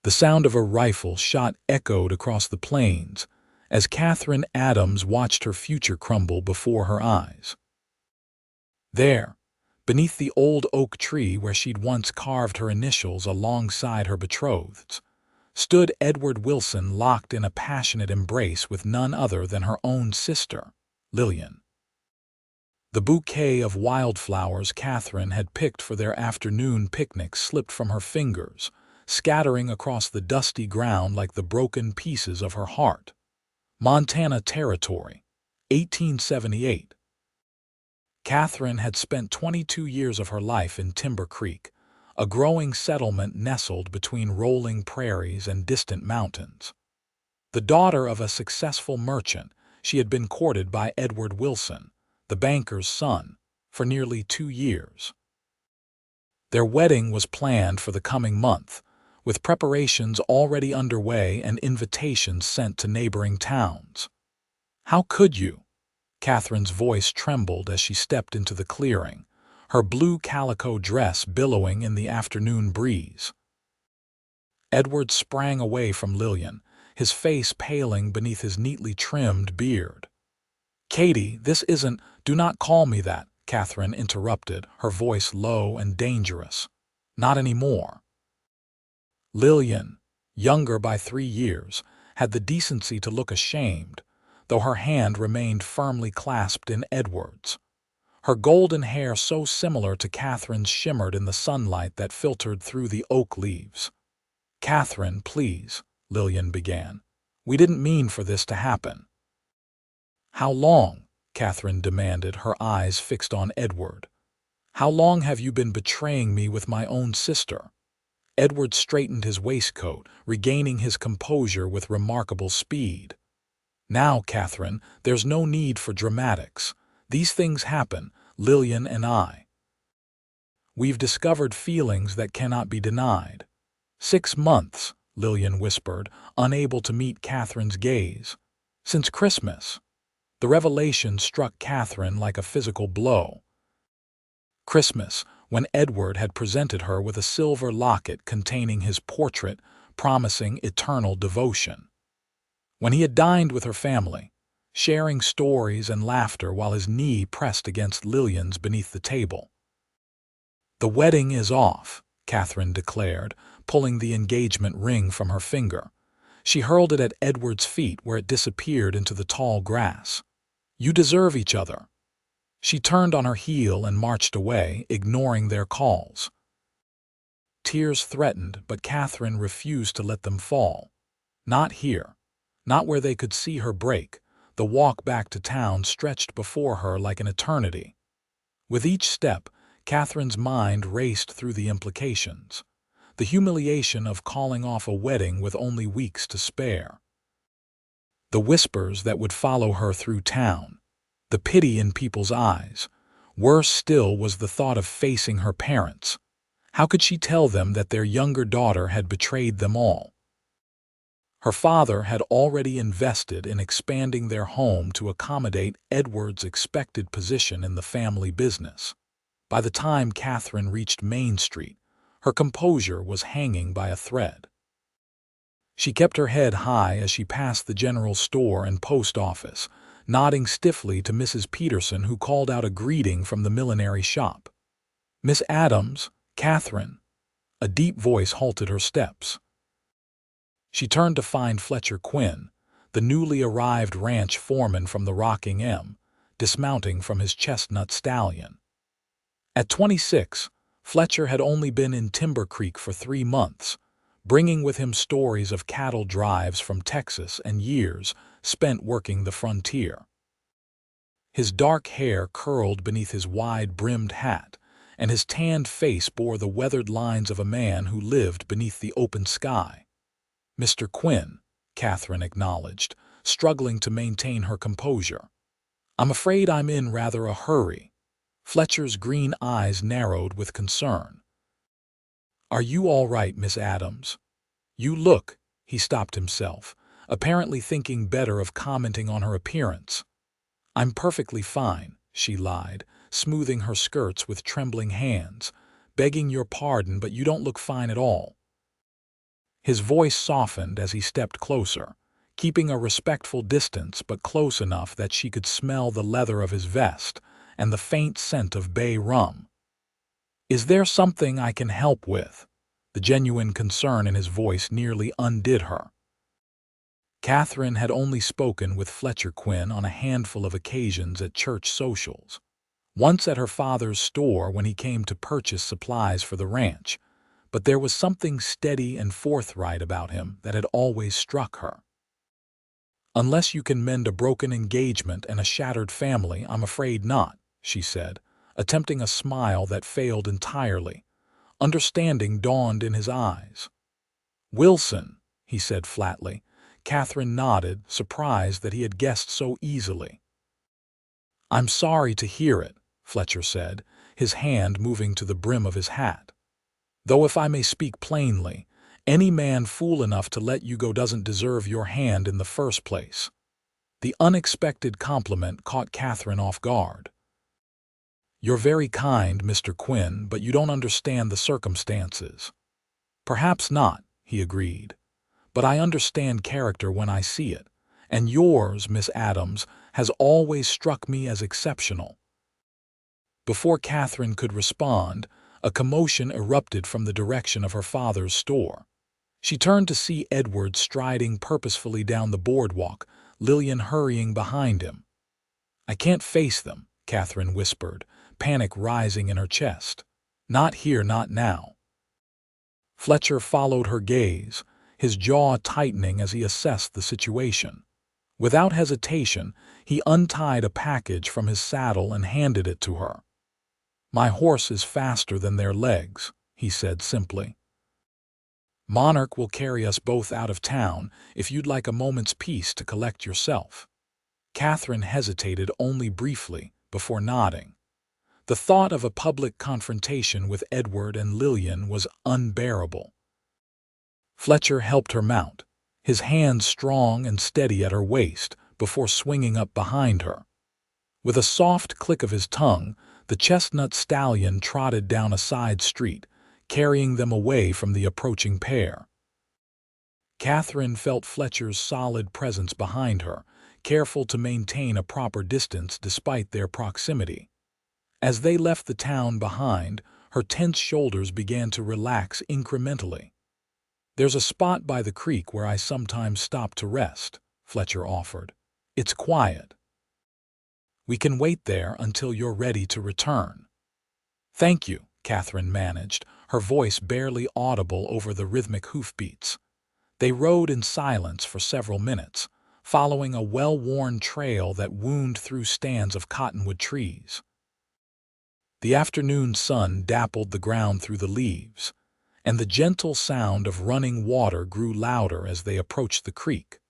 The sound of a rifle shot echoed across the plains as Katherine Adams watched her future crumble before her eyes. There, beneath the old oak tree where she'd once carved her initials alongside her betrothed's, stood Edward Wilson locked in a passionate embrace with none other than her own sister, Lillian. The bouquet of wildflowers Katherine had picked for their afternoon picnic slipped from her fingers, scattering across the dusty ground like the broken pieces of her heart. Montana Territory, 1878. Katherine had spent 22 years of her life in Timber Creek, a growing settlement nestled between rolling prairies and distant mountains. The daughter of a successful merchant, she had been courted by Edward Wilson, the banker's son, for nearly 2 years. Their wedding was planned for the coming month, with preparations already underway and invitations sent to neighboring towns. "How could you?" Katherine's voice trembled as she stepped into the clearing, her blue calico dress billowing in the afternoon breeze. Edward sprang away from Lillian, his face paling beneath his neatly trimmed beard. "Katie, this isn't—" "Do not call me that," Katherine interrupted, her voice low and dangerous. "Not anymore." Lillian, younger by 3 years, had the decency to look ashamed, though her hand remained firmly clasped in Edward's. Her golden hair so similar to Katherine's shimmered in the sunlight that filtered through the oak leaves. "Katherine, please," Lillian began. "We didn't mean for this to happen." "How long?" Katherine demanded, her eyes fixed on Edward. "How long have you been betraying me with my own sister?" Edward straightened his waistcoat, regaining his composure with remarkable speed. "Now, Katherine, there's no need for dramatics. These things happen, Lillian and I. We've discovered feelings that cannot be denied." 6 months, Lillian whispered, unable to meet Katherine's gaze. "Since Christmas." The revelation struck Katherine like a physical blow. Christmas, when Edward had presented her with a silver locket containing his portrait, promising eternal devotion. When he had dined with her family, sharing stories and laughter while his knee pressed against Lillian's beneath the table. "The wedding is off," Katherine declared, pulling the engagement ring from her finger. She hurled it at Edward's feet where it disappeared into the tall grass. "You deserve each other." She turned on her heel and marched away, ignoring their calls. Tears threatened, but Katherine refused to let them fall. Not here. Not where they could see her break. The walk back to town stretched before her like an eternity. With each step, Katherine's mind raced through the implications. The humiliation of calling off a wedding with only weeks to spare. The whispers that would follow her through town. The pity in people's eyes. Worse still was the thought of facing her parents. How could she tell them that their younger daughter had betrayed them all? Her father had already invested in expanding their home to accommodate Edward's expected position in the family business. By the time Katherine reached Main Street, her composure was hanging by a thread. She kept her head high as she passed the general store and post office, nodding stiffly to Mrs. Peterson, who called out a greeting from the millinery shop. "Miss Adams, Katherine." A deep voice halted her steps. She turned to find Fletcher Quinn, the newly arrived ranch foreman from the Rocking M, dismounting from his chestnut stallion. At 26, Fletcher had only been in Timber Creek for 3 months, bringing with him stories of cattle drives from Texas and years spent working the frontier. His dark hair curled beneath his wide-brimmed hat, and his tanned face bore the weathered lines of a man who lived beneath the open sky. "Mr. Quinn," Katherine acknowledged, struggling to maintain her composure. "I'm afraid I'm in rather a hurry." Fletcher's green eyes narrowed with concern. "Are you all right, Miss Adams? You look—" He stopped himself, apparently thinking better of commenting on her appearance. "I'm perfectly fine," she lied, smoothing her skirts with trembling hands. "Begging your pardon, but you don't look fine at all." His voice softened as he stepped closer, keeping a respectful distance but close enough that she could smell the leather of his vest and the faint scent of bay rum. "Is there something I can help with?" The genuine concern in his voice nearly undid her. Katherine had only spoken with Fletcher Quinn on a handful of occasions at church socials. Once at her father's store when he came to purchase supplies for the ranch, but there was something steady and forthright about him that had always struck her. "Unless you can mend a broken engagement and a shattered family, I'm afraid not," she said, attempting a smile that failed entirely. Understanding dawned in his eyes. "Wilson," he said flatly. Katherine nodded, surprised that he had guessed so easily. "I'm sorry to hear it," Fletcher said, his hand moving to the brim of his hat. "Though if I may speak plainly, any man fool enough to let you go doesn't deserve your hand in the first place." The unexpected compliment caught Katherine off guard. "You're very kind, Mr. Quinn, but you don't understand the circumstances." "Perhaps not," he agreed. "But I understand character when I see it, and yours, Miss Adams, has always struck me as exceptional." Before Katherine could respond, a commotion erupted from the direction of her father's store. She turned to see Edward striding purposefully down the boardwalk, Lillian hurrying behind him. "I can't face them," Katherine whispered, panic rising in her chest. "Not here, not now." Fletcher followed her gaze, his jaw tightening as he assessed the situation. Without hesitation, he untied a package from his saddle and handed it to her. "My horse is faster than their legs," he said simply. "Monarch will carry us both out of town if you'd like a moment's peace to collect yourself." Katherine hesitated only briefly before nodding. The thought of a public confrontation with Edward and Lillian was unbearable. Fletcher helped her mount, his hands strong and steady at her waist, before swinging up behind her. With a soft click of his tongue, the chestnut stallion trotted down a side street, carrying them away from the approaching pair. Katherine felt Fletcher's solid presence behind her, careful to maintain a proper distance despite their proximity. As they left the town behind, her tense shoulders began to relax incrementally. "There's a spot by the creek where I sometimes stop to rest," Fletcher offered. "It's quiet. We can wait there until you're ready to return." "Thank you," Katherine managed, her voice barely audible over the rhythmic hoofbeats. They rode in silence for several minutes, following a well-worn trail that wound through stands of cottonwood trees. The afternoon sun dappled the ground through the leaves, and the gentle sound of running water grew louder as they approached the creek.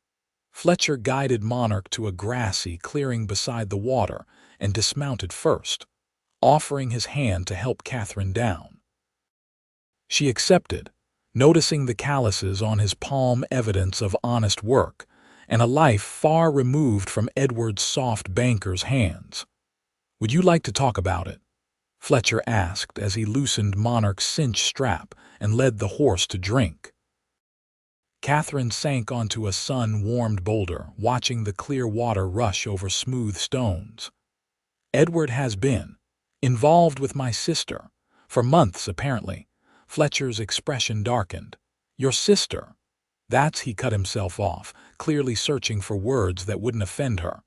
Fletcher guided Monarch to a grassy clearing beside the water and dismounted first, offering his hand to help Katherine down. She accepted, noticing the calluses on his palm, evidence of honest work and a life far removed from Edward's soft banker's hands. "Would you like to talk about it?" Fletcher asked as he loosened Monarch's cinch strap and led the horse to drink. Katherine sank onto a sun-warmed boulder, watching the clear water rush over smooth stones. "Edward has been involved with my sister for months, apparently." Fletcher's expression darkened. "Your sister?" That's he cut himself off, clearly searching for words that wouldn't offend her.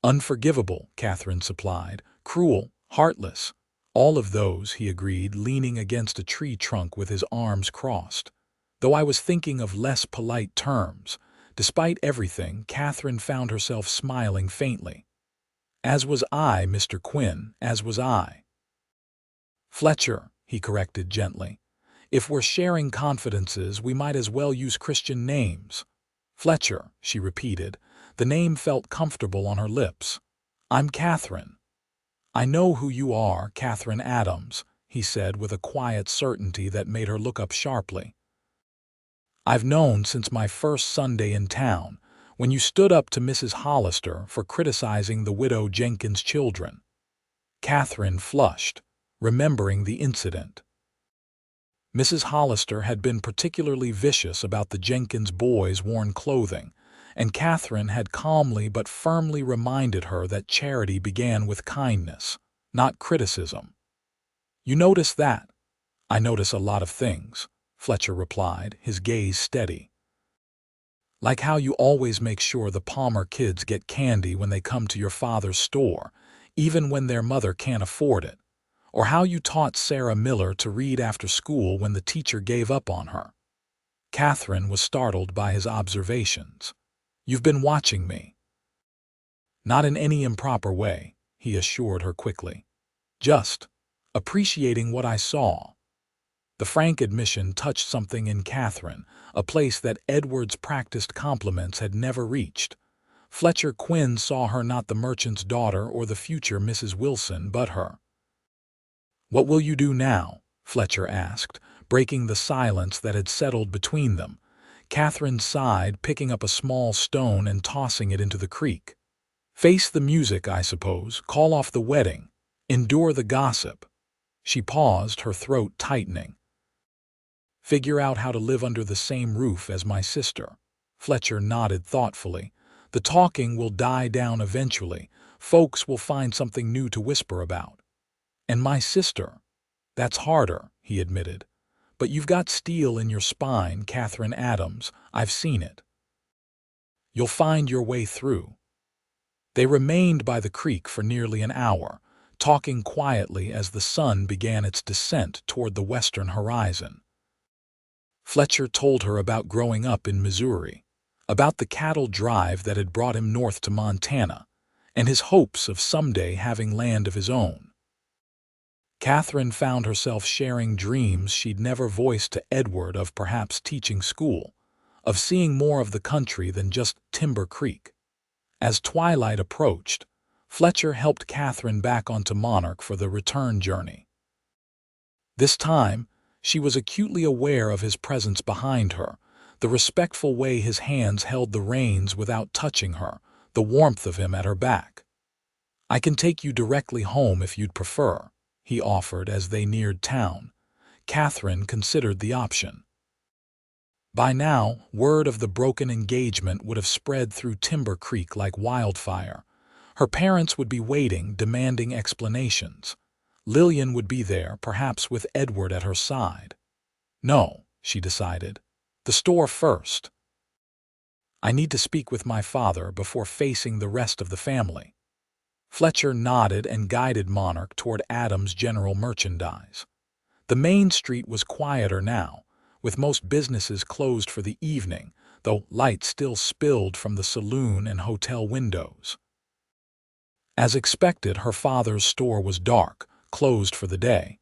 "Unforgivable," Katherine supplied. "Cruel, heartless." "All of those," he agreed, leaning against a tree trunk with his arms crossed. Though I was thinking of less polite terms. Despite everything, Katherine found herself smiling faintly. "As was I, Mr. Quinn, as was I." "Fletcher," he corrected gently. "If we're sharing confidences, we might as well use Christian names." "Fletcher," she repeated. The name felt comfortable on her lips. "I'm Katherine." "I know who you are, Katherine Adams," he said with a quiet certainty that made her look up sharply. "I've known since my first Sunday in town, when you stood up to Mrs. Hollister for criticizing the widow Jenkins' children." Katherine flushed, remembering the incident. Mrs. Hollister had been particularly vicious about the Jenkins boys' worn clothing, and Katherine had calmly but firmly reminded her that charity began with kindness, not criticism. "You notice that?" "I notice a lot of things," Fletcher replied, his gaze steady. "Like how you always make sure the Palmer kids get candy when they come to your father's store, even when their mother can't afford it. Or how you taught Sarah Miller to read after school when the teacher gave up on her." Katherine was startled by his observations. "You've been watching me." "Not in any improper way," he assured her quickly. "Just appreciating what I saw." The frank admission touched something in Katherine, a place that Edward's practiced compliments had never reached. Fletcher Quinn saw her not the merchant's daughter or the future Mrs. Wilson, but her. "What will you do now?" Fletcher asked, breaking the silence that had settled between them. Katherine sighed, picking up a small stone and tossing it into the creek. "Face the music, I suppose, call off the wedding, endure the gossip." She paused, her throat tightening. "Figure out how to live under the same roof as my sister." Fletcher nodded thoughtfully. "The talking will die down eventually. Folks will find something new to whisper about." "And my sister?" "That's harder," he admitted. "But you've got steel in your spine, Katherine Adams. I've seen it. You'll find your way through." They remained by the creek for nearly an hour, talking quietly as the sun began its descent toward the western horizon. Fletcher told her about growing up in Missouri, about the cattle drive that had brought him north to Montana, and his hopes of someday having land of his own. Katherine found herself sharing dreams she'd never voiced to Edward of perhaps teaching school, of seeing more of the country than just Timber Creek. As twilight approached, Fletcher helped Katherine back onto Monarch for the return journey. This time, she was acutely aware of his presence behind her, the respectful way his hands held the reins without touching her, the warmth of him at her back. "I can take you directly home if you'd prefer," he offered as they neared town. Katherine considered the option. By now, word of the broken engagement would have spread through Timber Creek like wildfire. Her parents would be waiting, demanding explanations. Lillian would be there, perhaps with Edward at her side. "No," she decided. "The store first. I need to speak with my father before facing the rest of the family." Fletcher nodded and guided Monarch toward Adams' general merchandise. The main street was quieter now, with most businesses closed for the evening, though light still spilled from the saloon and hotel windows. As expected, her father's store was dark, closed for the day.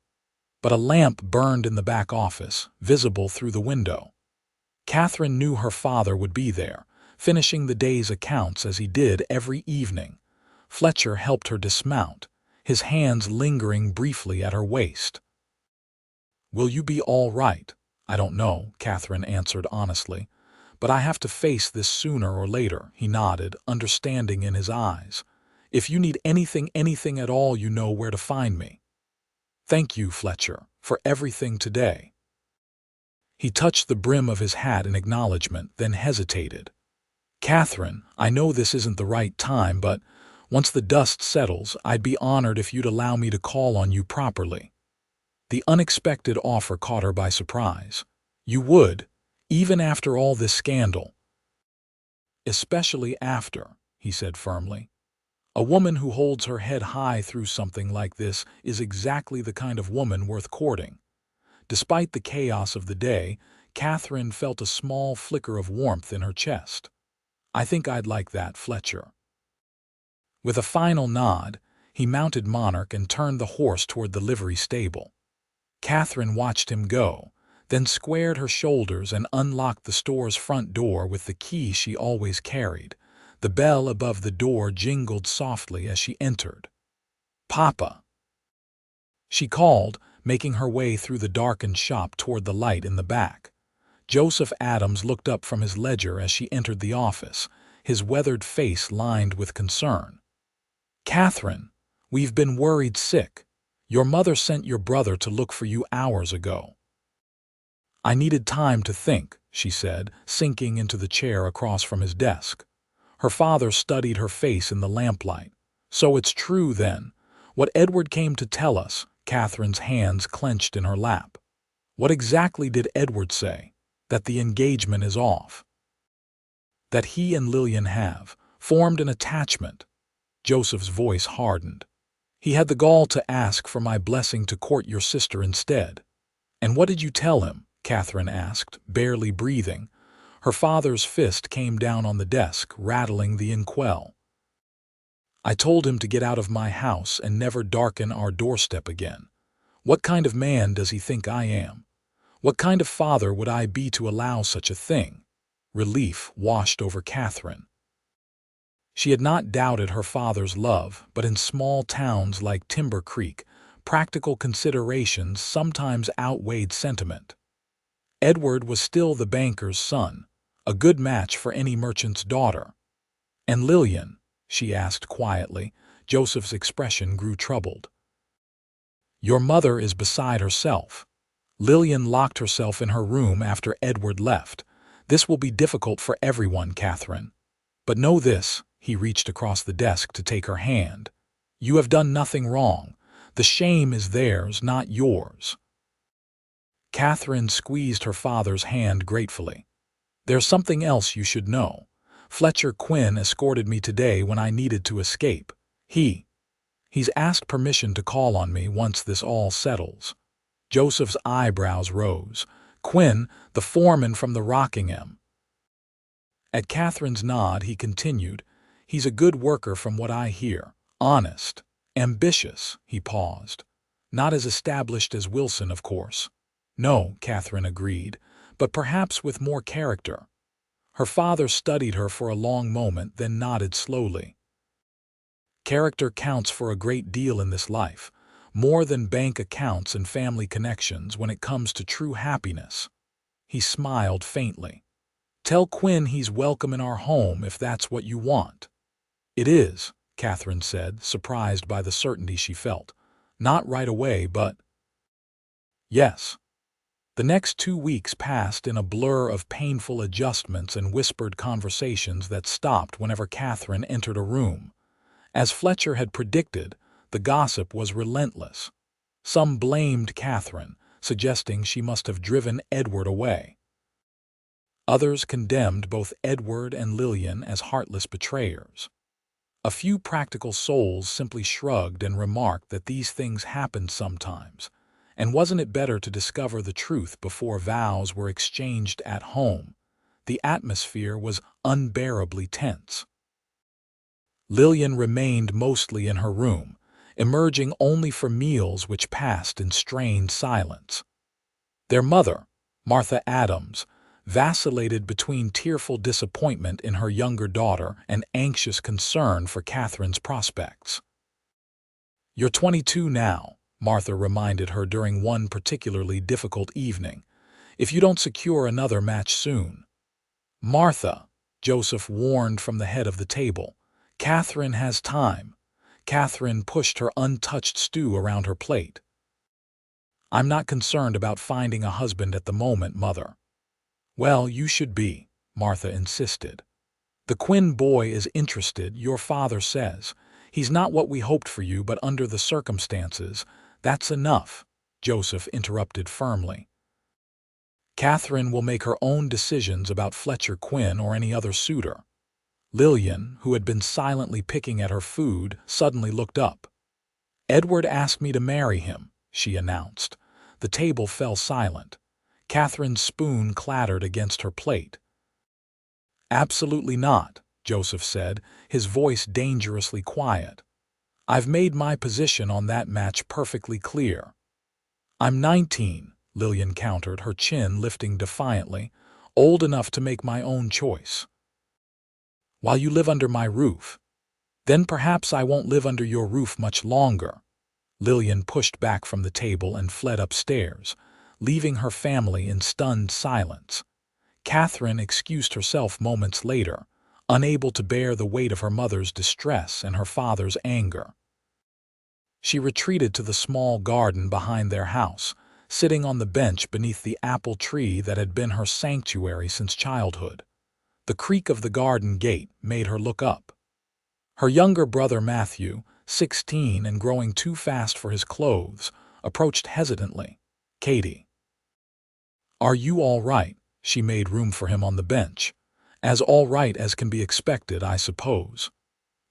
But a lamp burned in the back office, visible through the window. Katherine knew her father would be there, finishing the day's accounts as he did every evening. Fletcher helped her dismount, his hands lingering briefly at her waist. "Will you be all right?" "I don't know," Katherine answered honestly. "But I have to face this sooner or later," he nodded, understanding in his eyes. "If you need anything at all, you know where to find me." "Thank you, Fletcher, for everything today." He touched the brim of his hat in acknowledgement, then hesitated. "Katherine, I know this isn't the right time, but once the dust settles, I'd be honored if you'd allow me to call on you properly." The unexpected offer caught her by surprise. "You would, even after all this scandal?" "Especially after," he said firmly. "A woman who holds her head high through something like this is exactly the kind of woman worth courting." Despite the chaos of the day, Katherine felt a small flicker of warmth in her chest. "I think I'd like that, Fletcher." With a final nod, he mounted Monarch and turned the horse toward the livery stable. Katherine watched him go, then squared her shoulders and unlocked the store's front door with the key she always carried. The bell above the door jingled softly as she entered. "Papa," she called, making her way through the darkened shop toward the light in the back. Joseph Adams looked up from his ledger as she entered the office, his weathered face lined with concern. "Katherine, we've been worried sick. Your mother sent your brother to look for you hours ago." I needed time to think, she said, sinking into the chair across from his desk. Her father studied her face in the lamplight. So it's true, then. What Edward came to tell us, Catherine's hands clenched in her lap. What exactly did Edward say? That the engagement is off. That he and Lillian have formed an attachment. Joseph's voice hardened. He had the gall to ask for my blessing to court your sister instead. And what did you tell him? Catherine asked, barely breathing. Her father's fist came down on the desk, rattling the inkwell. I told him to get out of my house and never darken our doorstep again. What kind of man does he think I am? What kind of father would I be to allow such a thing? Relief washed over Catherine. She had not doubted her father's love, but in small towns like Timber Creek, practical considerations sometimes outweighed sentiment. Edward was still the banker's son, a good match for any merchant's daughter. And Lillian? She asked quietly. Joseph's expression grew troubled. Your mother is beside herself. Lillian locked herself in her room after Edward left. This will be difficult for everyone, Catherine. But know this, he reached across the desk to take her hand. You have done nothing wrong. The shame is theirs, not yours. Catherine squeezed her father's hand gratefully. There's something else you should know. Fletcher Quinn escorted me today when I needed to escape. He's asked permission to call on me once this all settles. Joseph's eyebrows rose. Quinn, the foreman from the Rockingham. At Catherine's nod, he continued, he's a good worker from what I hear. Honest. Ambitious, he paused. Not as established as Wilson, of course. No, Catherine agreed, but perhaps with more character. Her father studied her for a long moment, then nodded slowly. Character counts for a great deal in this life, more than bank accounts and family connections when it comes to true happiness. He smiled faintly. Tell Quinn he's welcome in our home if that's what you want. It is, Catherine said, surprised by the certainty she felt. Not right away, but... Yes. The next 2 weeks passed in a blur of painful adjustments and whispered conversations that stopped whenever Catherine entered a room. As Fletcher had predicted, the gossip was relentless. Some blamed Catherine, suggesting she must have driven Edward away. Others condemned both Edward and Lillian as heartless betrayers. A few practical souls simply shrugged and remarked that these things happened sometimes, and wasn't it better to discover the truth before vows were exchanged at home? The atmosphere was unbearably tense. Lillian remained mostly in her room, emerging only for meals which passed in strained silence. Their mother, Martha Adams, vacillated between tearful disappointment in her younger daughter and anxious concern for Catherine's prospects. You're 22 now, Martha reminded her during one particularly difficult evening. If you don't secure another match soon. Martha, Joseph warned from the head of the table. Catherine has time. Catherine pushed her untouched stew around her plate. I'm not concerned about finding a husband at the moment, Mother. Well, you should be, Martha insisted. The Quinn boy is interested, your father says. He's not what we hoped for you, but under the circumstances, that's enough, Joseph interrupted firmly. Catherine will make her own decisions about Fletcher Quinn or any other suitor. Lillian, who had been silently picking at her food, suddenly looked up. Edward asked me to marry him, she announced. The table fell silent. Catherine's spoon clattered against her plate. Absolutely not, Joseph said, his voice dangerously quiet. I've made my position on that match perfectly clear. I'm 19, Lillian countered, her chin lifting defiantly, old enough to make my own choice. While you live under my roof, then perhaps I won't live under your roof much longer. Lillian pushed back from the table and fled upstairs, leaving her family in stunned silence. Catherine excused herself moments later, unable to bear the weight of her mother's distress and her father's anger. She retreated to the small garden behind their house, sitting on the bench beneath the apple tree that had been her sanctuary since childhood. The creak of the garden gate made her look up. Her younger brother Matthew, 16 and growing too fast for his clothes, approached hesitantly. "Katie." "Are you all right?" She made room for him on the bench. "As all right as can be expected, I suppose."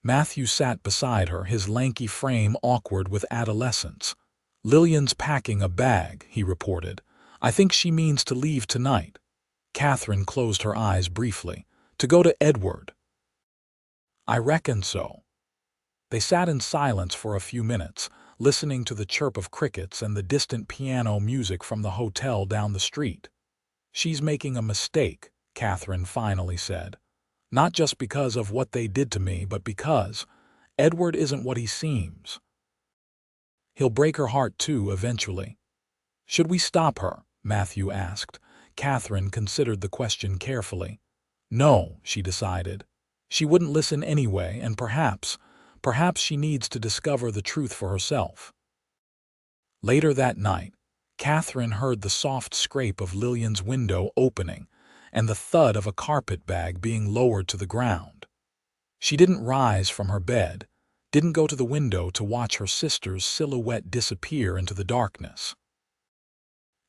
Matthew sat beside her, his lanky frame awkward with adolescence. "Lillian's packing a bag," he reported. "I think she means to leave tonight." Katherine closed her eyes briefly. "To go to Edward." "I reckon so." They sat in silence for a few minutes, listening to the chirp of crickets and the distant piano music from the hotel down the street. "She's making a mistake," Katherine finally said. "Not just because of what they did to me, but because Edward isn't what he seems. He'll break her heart too, eventually." "Should we stop her?" Matthew asked. Katherine considered the question carefully. No, she decided. She wouldn't listen anyway, and perhaps she needs to discover the truth for herself. Later that night, Katherine heard the soft scrape of Lillian's window opening and the thud of a carpet bag being lowered to the ground. She didn't rise from her bed, didn't go to the window to watch her sister's silhouette disappear into the darkness.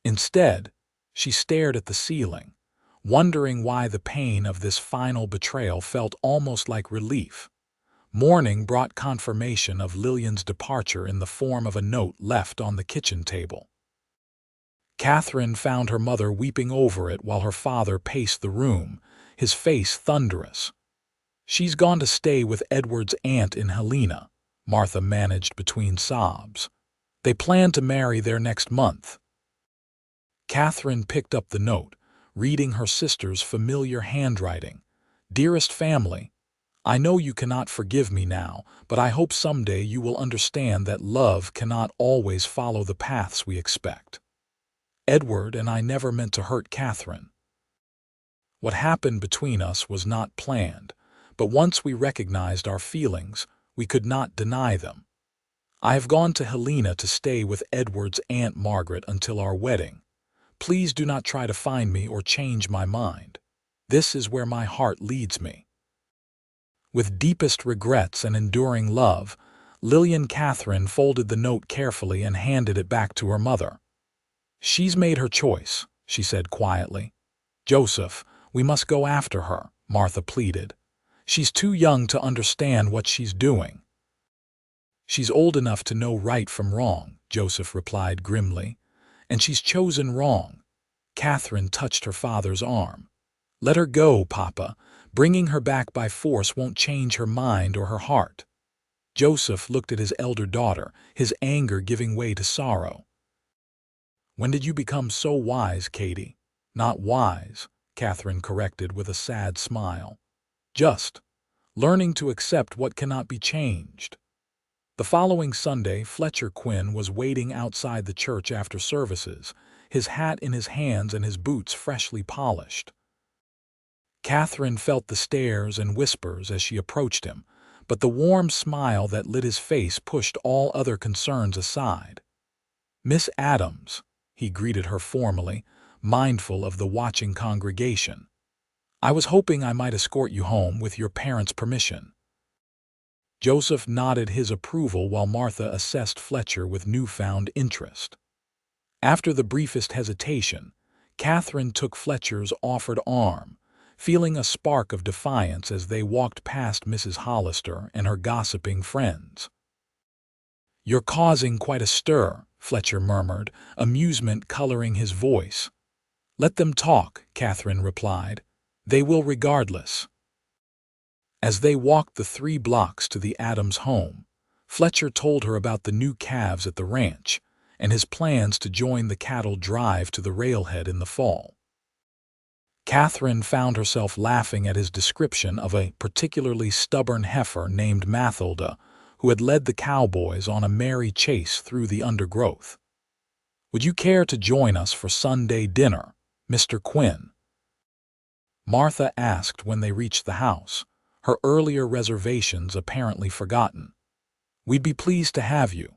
Instead, she stared at the ceiling, wondering why the pain of this final betrayal felt almost like relief. Morning brought confirmation of Lillian's departure in the form of a note left on the kitchen table. Katherine found her mother weeping over it while her father paced the room, his face thunderous. "She's gone to stay with Edward's aunt in Helena," Martha managed between sobs. "They plan to marry there next month." Katherine picked up the note, reading her sister's familiar handwriting. "Dearest family, I know you cannot forgive me now, but I hope someday you will understand that love cannot always follow the paths we expect. Edward and I never meant to hurt Katherine. What happened between us was not planned, but once we recognized our feelings, we could not deny them. I have gone to Helena to stay with Edward's Aunt Margaret until our wedding. Please do not try to find me or change my mind. This is where my heart leads me. With deepest regrets and enduring love, Lillian Katherine folded the note carefully and handed it back to her mother. "She's made her choice," she said quietly. "Joseph, we must go after her," Martha pleaded. "She's too young to understand what she's doing." "She's old enough to know right from wrong," Joseph replied grimly. "And she's chosen wrong." Katherine touched her father's arm. "Let her go, Papa. Bringing her back by force won't change her mind or her heart." Joseph looked at his elder daughter, his anger giving way to sorrow. "When did you become so wise, Katie?" "Not wise," Katherine corrected with a sad smile. "Just learning to accept what cannot be changed." The following Sunday, Fletcher Quinn was waiting outside the church after services, his hat in his hands and his boots freshly polished. Katherine felt the stares and whispers as she approached him, but the warm smile that lit his face pushed all other concerns aside. "Miss Adams," he greeted her formally, mindful of the watching congregation. "I was hoping I might escort you home with your parents' permission." Joseph nodded his approval while Martha assessed Fletcher with newfound interest. After the briefest hesitation, Katherine took Fletcher's offered arm, feeling a spark of defiance as they walked past Mrs. Hollister and her gossiping friends. "You're causing quite a stir," Fletcher murmured, amusement coloring his voice. "Let them talk," Katherine replied. "They will regardless." As they walked the 3 blocks to the Adams home, Fletcher told her about the new calves at the ranch and his plans to join the cattle drive to the railhead in the fall. Katherine found herself laughing at his description of a particularly stubborn heifer named Mathilda, who had led the cowboys on a merry chase through the undergrowth. "Would you care to join us for Sunday dinner, Mr. Quinn?" Martha asked when they reached the house, her earlier reservations apparently forgotten. "We'd be pleased to have you."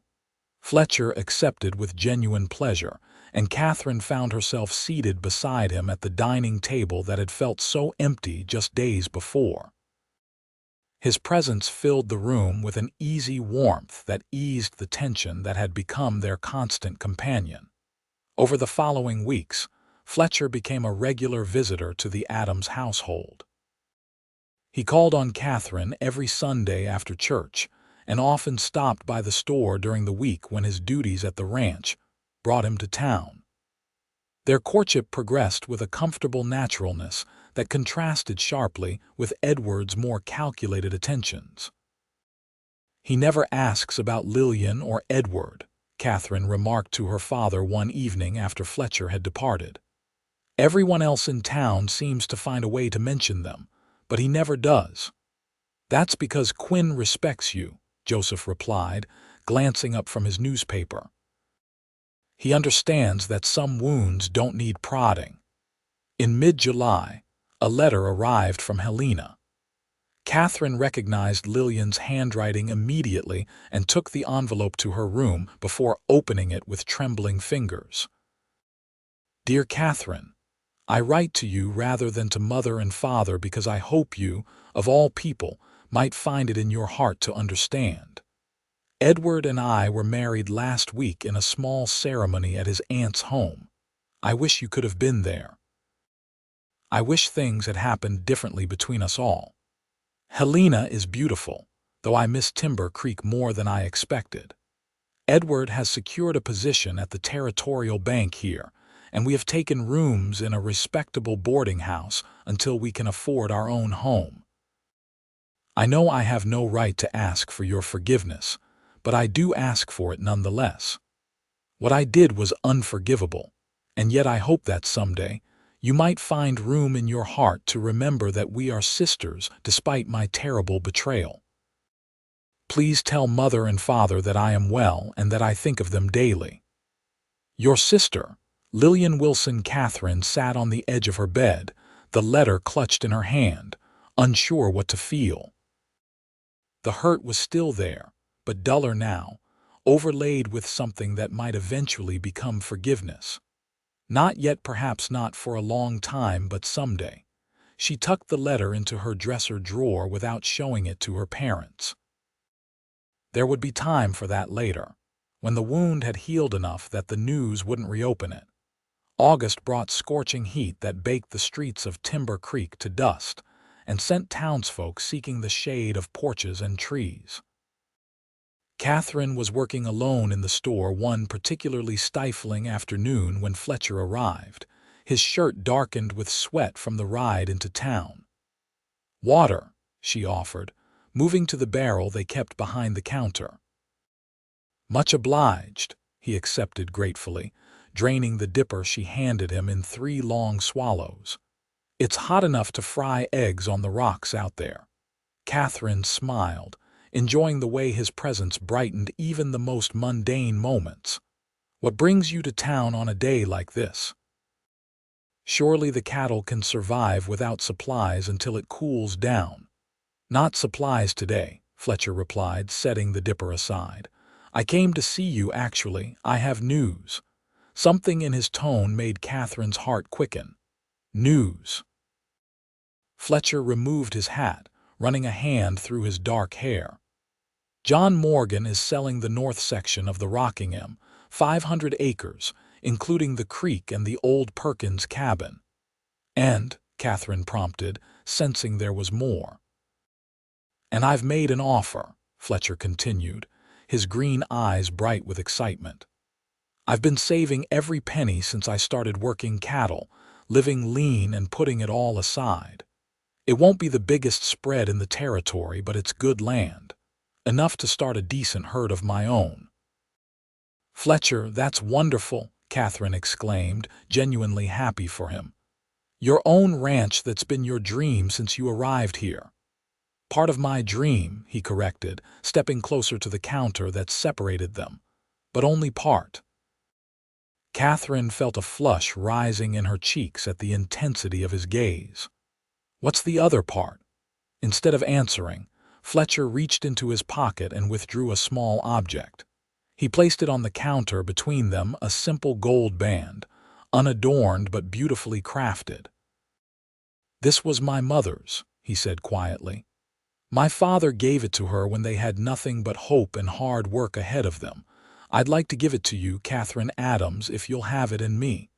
Fletcher accepted with genuine pleasure, and Katherine found herself seated beside him at the dining table that had felt so empty just days before. His presence filled the room with an easy warmth that eased the tension that had become their constant companion. Over the following weeks, Fletcher became a regular visitor to the Adams household. He called on Katherine every Sunday after church, and often stopped by the store during the week when his duties at the ranch brought him to town. Their courtship progressed with a comfortable naturalness that contrasted sharply with Edward's more calculated attentions. "He never asks about Lillian or Edward," Katherine remarked to her father one evening after Fletcher had departed. "Everyone else in town seems to find a way to mention them, but he never does." "That's because Quinn respects you," Joseph replied, glancing up from his newspaper. "He understands that some wounds don't need prodding." In mid-July, a letter arrived from Helena. Katherine recognized Lillian's handwriting immediately and took the envelope to her room before opening it with trembling fingers. "Dear Katherine, I write to you rather than to Mother and Father because I hope you, of all people, might find it in your heart to understand. Edward and I were married last week in a small ceremony at his aunt's home. I wish you could have been there. I wish things had happened differently between us all. Helena is beautiful, though I miss Timber Creek more than I expected. Edward has secured a position at the Territorial Bank here, and we have taken rooms in a respectable boarding house until we can afford our own home. I know I have no right to ask for your forgiveness, but I do ask for it nonetheless. What I did was unforgivable, and yet I hope that someday you might find room in your heart to remember that we are sisters despite my terrible betrayal. Please tell Mother and Father that I am well and that I think of them daily. Your sister, Lillian Wilson." Katherine sat on the edge of her bed, the letter clutched in her hand, unsure what to feel. The hurt was still there, but duller now, overlaid with something that might eventually become forgiveness. Not yet, perhaps not for a long time, but someday. She tucked the letter into her dresser drawer without showing it to her parents. There would be time for that later, when the wound had healed enough that the news wouldn't reopen it. August brought scorching heat that baked the streets of Timber Creek to dust and sent townsfolk seeking the shade of porches and trees. Katherine was working alone in the store one particularly stifling afternoon when Fletcher arrived, his shirt darkened with sweat from the ride into town. "Water," she offered, moving to the barrel they kept behind the counter. "Much obliged," he accepted gratefully, draining the dipper she handed him in 3 long swallows. "It's hot enough to fry eggs on the rocks out there." Katherine smiled, enjoying the way his presence brightened even the most mundane moments. "What brings you to town on a day like this?" "Surely the cattle can survive without supplies until it cools down." "Not supplies today," Fletcher replied, setting the dipper aside. "I came to see you, actually. I have news." Something in his tone made Katherine's heart quicken. "News?" Fletcher removed his hat, running a hand through his dark hair. "John Morgan is selling the north section of the Rockingham, 500 acres, including the creek and the old Perkins cabin." "And," Katherine prompted, sensing there was more. "And I've made an offer," Fletcher continued, his green eyes bright with excitement. "I've been saving every penny since I started working cattle, living lean and putting it all aside. It won't be the biggest spread in the territory, but it's good land. Enough to start a decent herd of my own." "Fletcher, that's wonderful," Katherine exclaimed, genuinely happy for him. "Your own ranch that's been your dream since you arrived here." "Part of my dream," he corrected, stepping closer to the counter that separated them. "But only part." Katherine felt a flush rising in her cheeks at the intensity of his gaze. "What's the other part?" Instead of answering, Fletcher reached into his pocket and withdrew a small object. He placed it on the counter between them, a simple gold band, unadorned but beautifully crafted. "This was my mother's," he said quietly. "My father gave it to her when they had nothing but hope and hard work ahead of them. I'd like to give it to you, Katherine Adams, if you'll have it and me."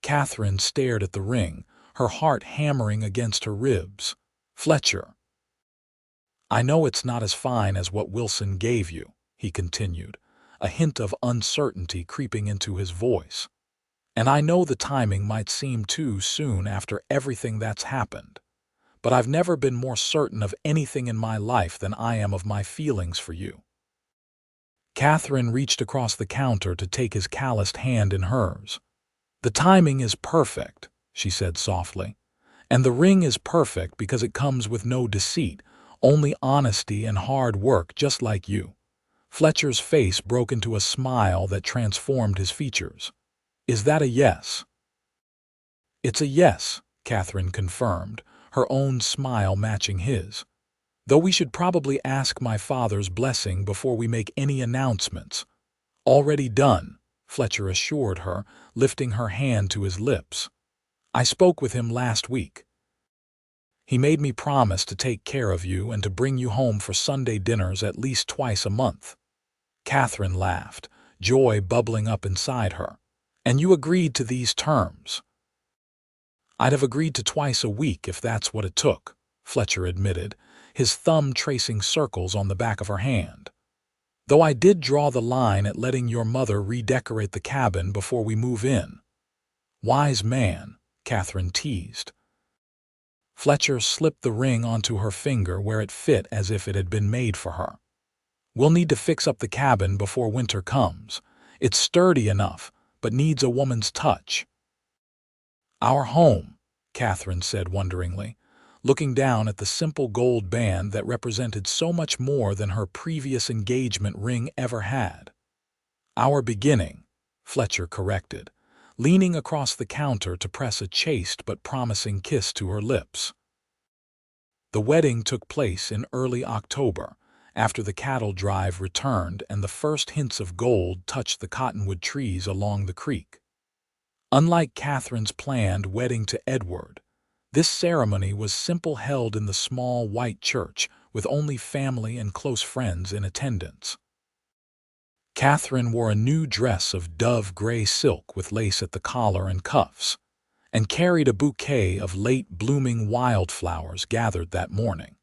Katherine stared at the ring, her heart hammering against her ribs. "Fletcher, I know it's not as fine as what Wilson gave you," he continued, a hint of uncertainty creeping into his voice. "And I know the timing might seem too soon after everything that's happened. But I've never been more certain of anything in my life than I am of my feelings for you." Katherine reached across the counter to take his calloused hand in hers. "The timing is perfect," she said softly. "And the ring is perfect because it comes with no deceit, only honesty and hard work, just like you." Fletcher's face broke into a smile that transformed his features. "Is that a yes?" "It's a yes," Katherine confirmed, her own smile matching his. "Though we should probably ask my father's blessing before we make any announcements." "Already done," Fletcher assured her, lifting her hand to his lips. "I spoke with him last week. He made me promise to take care of you and to bring you home for Sunday dinners at least twice a month." Katherine laughed, joy bubbling up inside her. "And you agreed to these terms?" "I'd have agreed to twice a week if that's what it took," Fletcher admitted, his thumb tracing circles on the back of her hand. "Though I did draw the line at letting your mother redecorate the cabin before we move in." "Wise man," Katherine teased. Fletcher slipped the ring onto her finger where it fit as if it had been made for her. "We'll need to fix up the cabin before winter comes. It's sturdy enough, but needs a woman's touch." "Our home," Katherine said wonderingly, looking down at the simple gold band that represented so much more than her previous engagement ring ever had. "Our beginning," Fletcher corrected, leaning across the counter to press a chaste but promising kiss to her lips. The wedding took place in early October, after the cattle drive returned and the first hints of gold touched the cottonwood trees along the creek. Unlike Katherine's planned wedding to Edward, this ceremony was simple, held in the small white church with only family and close friends in attendance. Katherine wore a new dress of dove-gray silk with lace at the collar and cuffs, and carried a bouquet of late-blooming wildflowers gathered that morning.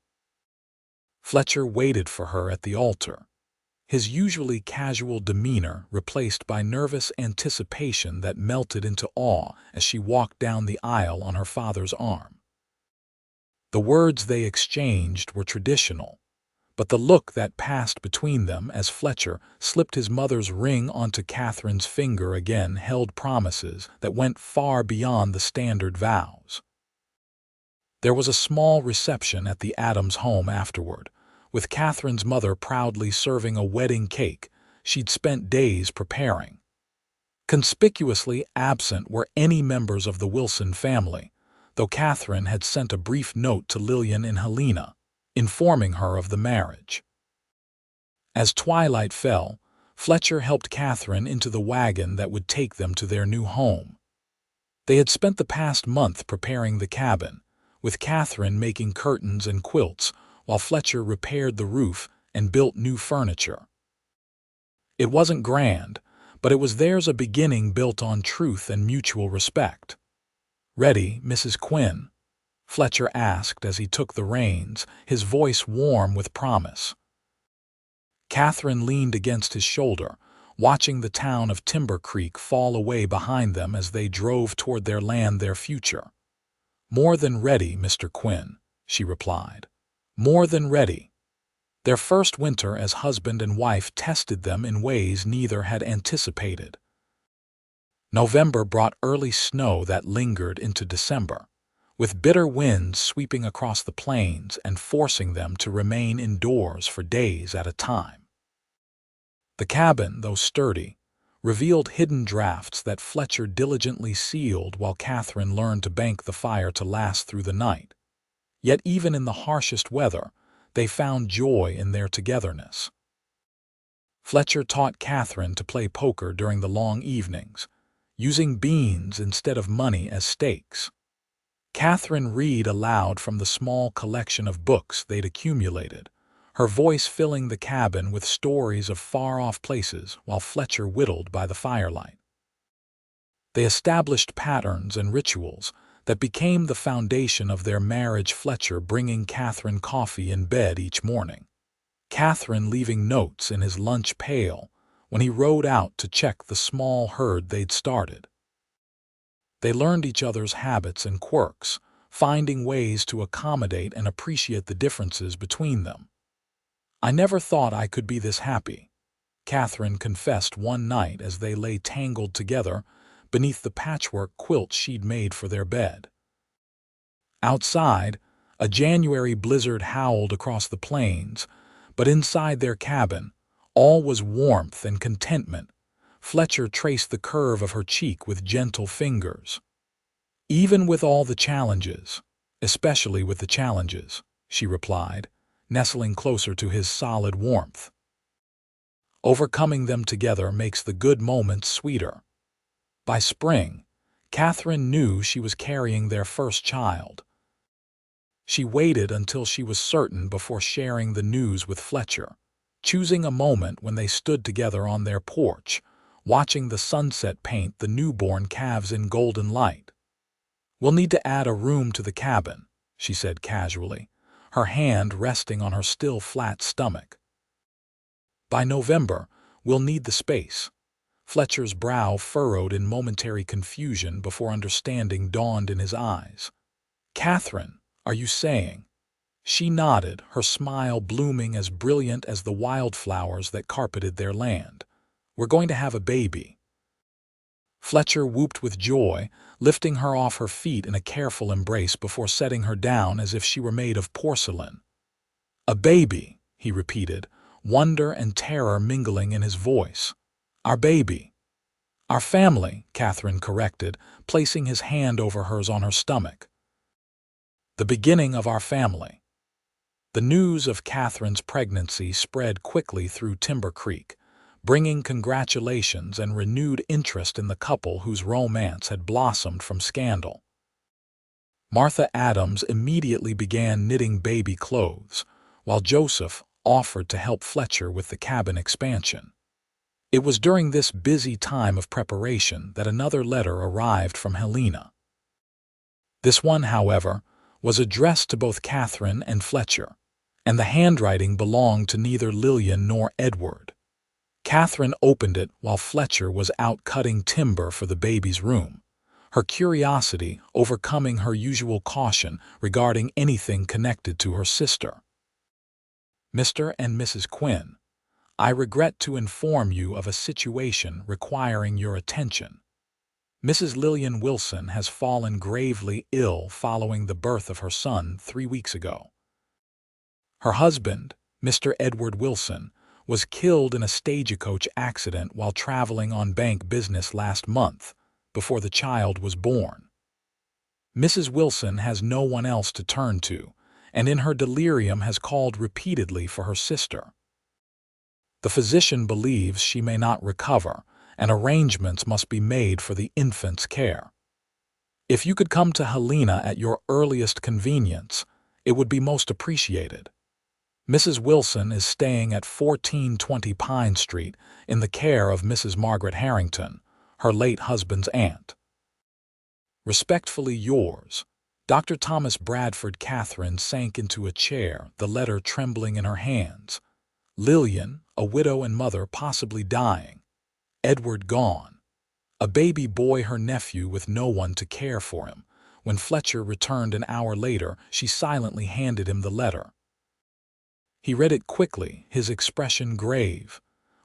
Fletcher waited for her at the altar, his usually casual demeanor replaced by nervous anticipation that melted into awe as she walked down the aisle on her father's arm. The words they exchanged were traditional, but the look that passed between them as Fletcher slipped his mother's ring onto Katherine's finger again held promises that went far beyond the standard vows. There was a small reception at the Adams home afterward, with Katherine's mother proudly serving a wedding cake she'd spent days preparing. Conspicuously absent were any members of the Wilson family, though Katherine had sent a brief note to Lillian and Helena, informing her of the marriage. As twilight fell, Fletcher helped Katherine into the wagon that would take them to their new home. They had spent the past month preparing the cabin, with Katherine making curtains and quilts, while Fletcher repaired the roof and built new furniture. It wasn't grand, but it was theirs, a beginning built on truth and mutual respect. "Ready, Mrs. Quinn?" Fletcher asked as he took the reins, his voice warm with promise. Katherine leaned against his shoulder, watching the town of Timber Creek fall away behind them as they drove toward their land, their future. "More than ready, Mr. Quinn," she replied. "More than ready." Their first winter as husband and wife tested them in ways neither had anticipated. November brought early snow that lingered into December, with bitter winds sweeping across the plains and forcing them to remain indoors for days at a time. The cabin, though sturdy, revealed hidden drafts that Fletcher diligently sealed while Katherine learned to bank the fire to last through the night. Yet even in the harshest weather, they found joy in their togetherness. Fletcher taught Katherine to play poker during the long evenings, using beans instead of money as stakes. Katherine read aloud from the small collection of books they'd accumulated, her voice filling the cabin with stories of far-off places while Fletcher whittled by the firelight. They established patterns and rituals that became the foundation of their marriage, Fletcher bringing Katherine coffee in bed each morning, Katherine leaving notes in his lunch pail when he rode out to check the small herd they'd started. They learned each other's habits and quirks, finding ways to accommodate and appreciate the differences between them. "I never thought I could be this happy," Katherine confessed one night as they lay tangled together beneath the patchwork quilt she'd made for their bed. Outside, a January blizzard howled across the plains, but inside their cabin, all was warmth and contentment. Fletcher traced the curve of her cheek with gentle fingers. "Even with all the challenges, especially with the challenges," she replied, nestling closer to his solid warmth. "Overcoming them together makes the good moments sweeter." By spring, Katherine knew she was carrying their first child. She waited until she was certain before sharing the news with Fletcher, choosing a moment when they stood together on their porch, watching the sunset paint the newborn calves in golden light. "We'll need to add a room to the cabin," she said casually, her hand resting on her still flat stomach. "By November, we'll need the space." Fletcher's brow furrowed in momentary confusion before understanding dawned in his eyes. "Katherine, are you saying?" She nodded, her smile blooming as brilliant as the wildflowers that carpeted their land. "We're going to have a baby." Fletcher whooped with joy, lifting her off her feet in a careful embrace before setting her down as if she were made of porcelain. "A baby," he repeated, wonder and terror mingling in his voice. "Our baby." "Our family," Katherine corrected, placing his hand over hers on her stomach. "The beginning of our family." The news of Katherine's pregnancy spread quickly through Timber Creek, bringing congratulations and renewed interest in the couple whose romance had blossomed from scandal. Martha Adams immediately began knitting baby clothes, while Joseph offered to help Fletcher with the cabin expansion. It was during this busy time of preparation that another letter arrived from Helena. This one, however, was addressed to both Katherine and Fletcher, and the handwriting belonged to neither Lillian nor Edward. Katherine opened it while Fletcher was out cutting timber for the baby's room, her curiosity overcoming her usual caution regarding anything connected to her sister. "Mr. and Mrs. Quinn, I regret to inform you of a situation requiring your attention. Mrs. Lillian Wilson has fallen gravely ill following the birth of her son 3 weeks ago. Her husband, Mr. Edward Wilson, was killed in a stagecoach accident while traveling on bank business last month, before the child was born. Mrs. Wilson has no one else to turn to, and in her delirium has called repeatedly for her sister. The physician believes she may not recover, and arrangements must be made for the infant's care. If you could come to Helena at your earliest convenience, it would be most appreciated. Mrs. Wilson is staying at 1420 Pine Street in the care of Mrs. Margaret Harrington, her late husband's aunt. Respectfully yours, Dr. Thomas Bradford. Katherine sank into a chair, the letter trembling in her hands. Lillian, a widow and mother, possibly dying. Edward gone. A baby boy, her nephew, with no one to care for him. When Fletcher returned an hour later, she silently handed him the letter. He read it quickly, his expression grave.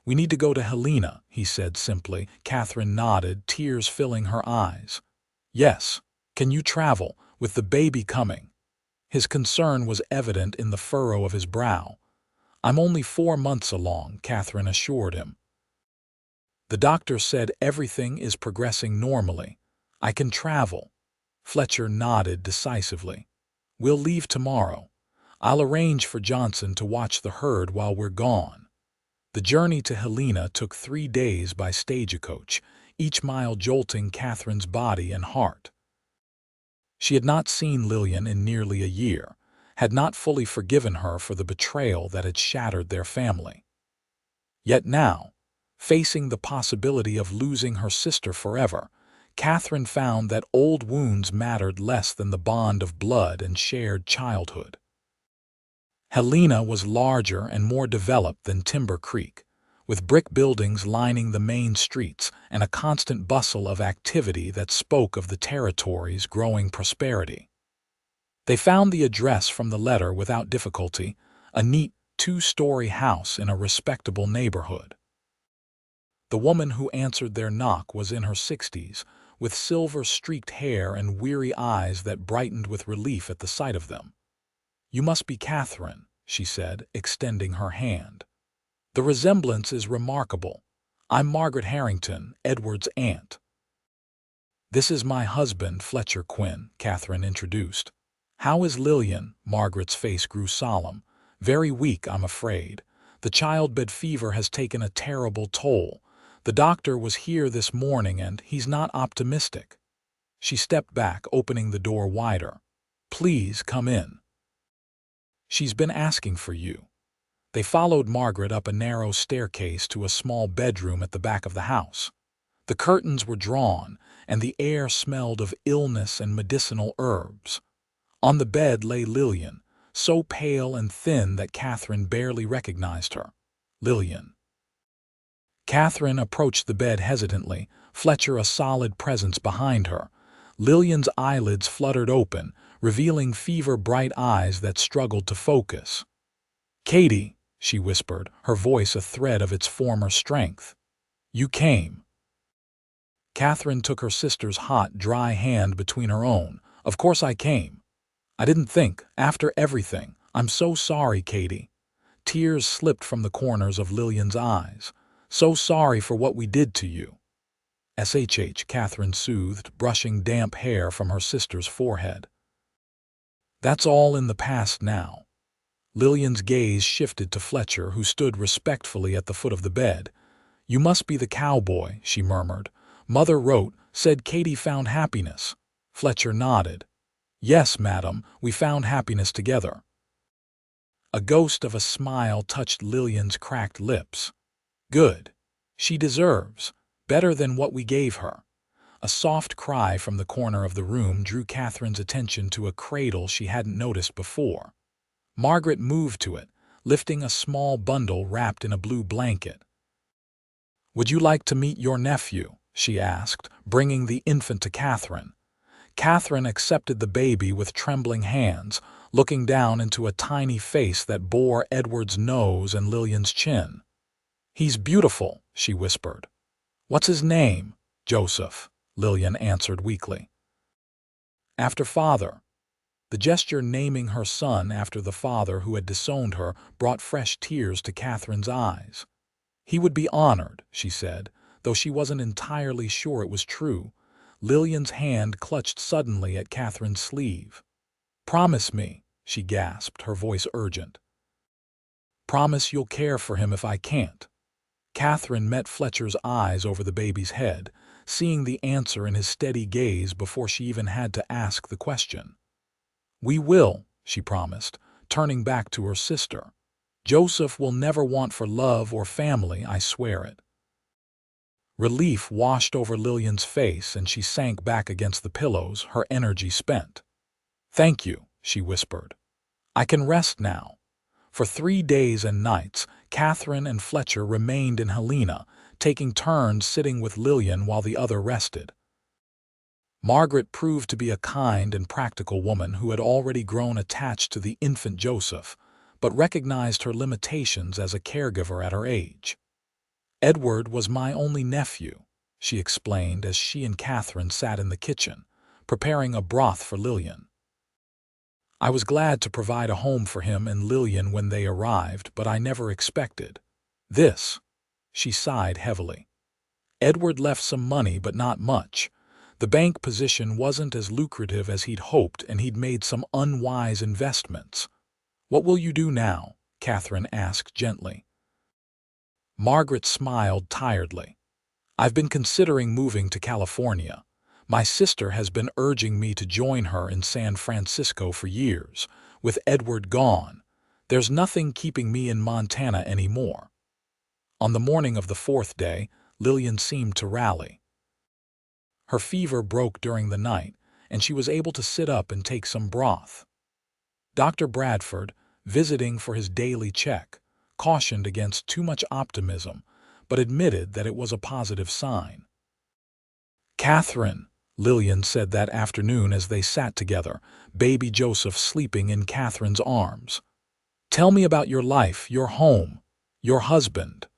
"We need to go to Helena," he said simply. Katherine nodded, tears filling her eyes. "Yes. Can you travel, with the baby coming?" His concern was evident in the furrow of his brow. "I'm only 4 months along," Katherine assured him. "The doctor said everything is progressing normally. I can travel." Fletcher nodded decisively. "We'll leave tomorrow. I'll arrange for Johnson to watch the herd while we're gone." The journey to Helena took 3 days by stagecoach, each mile jolting Catherine's body and heart. She had not seen Lillian in nearly a year, had not fully forgiven her for the betrayal that had shattered their family. Yet now, facing the possibility of losing her sister forever, Katherine found that old wounds mattered less than the bond of blood and shared childhood. Helena was larger and more developed than Timber Creek, with brick buildings lining the main streets and a constant bustle of activity that spoke of the territory's growing prosperity. They found the address from the letter without difficulty, a neat 2-story house in a respectable neighborhood. The woman who answered their knock was in her 60s, with silver-streaked hair and weary eyes that brightened with relief at the sight of them. "You must be Katherine," she said, extending her hand. "The resemblance is remarkable. I'm Margaret Harrington, Edward's aunt." "This is my husband, Fletcher Quinn," Katherine introduced. "How is Lillian?" Margaret's face grew solemn. "Very weak, I'm afraid. The childbed fever has taken a terrible toll. The doctor was here this morning and he's not optimistic." She stepped back, opening the door wider. "Please come in. She's been asking for you." They followed Margaret up a narrow staircase to a small bedroom at the back of the house. The curtains were drawn, and the air smelled of illness and medicinal herbs. On the bed lay Lillian, so pale and thin that Katherine barely recognized her. Lillian. Katherine approached the bed hesitantly, Fletcher a solid presence behind her. Lillian's eyelids fluttered open, revealing fever-bright eyes that struggled to focus. "Katie," she whispered, her voice a thread of its former strength. "You came." Katherine took her sister's hot, dry hand between her own. "Of course I came. I didn't think, after everything. I'm so sorry, Katie." Tears slipped from the corners of Lillian's eyes. "So sorry for what we did to you." "Shh," Katherine soothed, brushing damp hair from her sister's forehead. "That's all in the past now." Lillian's gaze shifted to Fletcher, who stood respectfully at the foot of the bed. "You must be the cowboy," she murmured. "Mother said Katie found happiness." Fletcher nodded. "Yes, madam, we found happiness together." A ghost of a smile touched Lillian's cracked lips. "Good. She deserves better than what we gave her." A soft cry from the corner of the room drew Katherine's attention to a cradle she hadn't noticed before. Margaret moved to it, lifting a small bundle wrapped in a blue blanket. "Would you like to meet your nephew?" she asked, bringing the infant to Katherine. Katherine accepted the baby with trembling hands, looking down into a tiny face that bore Edward's nose and Lillian's chin. "He's beautiful," she whispered. "What's his name?" "Joseph," Lillian answered weakly. "After father." The gesture naming her son after the father who had disowned her brought fresh tears to Katherine's eyes. "He would be honored," she said, though she wasn't entirely sure it was true. Lillian's hand clutched suddenly at Katherine's sleeve. "Promise me," she gasped, her voice urgent. "Promise you'll care for him if I can't." Katherine met Fletcher's eyes over the baby's head, seeing the answer in his steady gaze before she even had to ask the question. "We will," she promised, turning back to her sister. "Joseph will never want for love or family, I swear it." Relief washed over Lillian's face and she sank back against the pillows, her energy spent. "Thank you," she whispered. "I can rest now." For 3 days and nights, Katherine and Fletcher remained in Helena, taking turns sitting with Lillian while the other rested. Margaret proved to be a kind and practical woman who had already grown attached to the infant Joseph, but recognized her limitations as a caregiver at her age. "Edward was my only nephew," she explained as she and Katherine sat in the kitchen, preparing a broth for Lillian. "I was glad to provide a home for him and Lillian when they arrived, but I never expected this." She sighed heavily. "Edward left some money, but not much. The bank position wasn't as lucrative as he'd hoped, and he'd made some unwise investments." "What will you do now?" Katherine asked gently. Margaret smiled tiredly. "I've been considering moving to California. My sister has been urging me to join her in San Francisco for years. With Edward gone, there's nothing keeping me in Montana anymore." On the morning of the fourth day, Lillian seemed to rally. Her fever broke during the night, and she was able to sit up and take some broth. Dr. Bradford, visiting for his daily check, cautioned against too much optimism, but admitted that it was a positive sign. "Katherine," Lillian said that afternoon as they sat together, baby Joseph sleeping in Katherine's arms. "Tell me about your life, your home, your husband."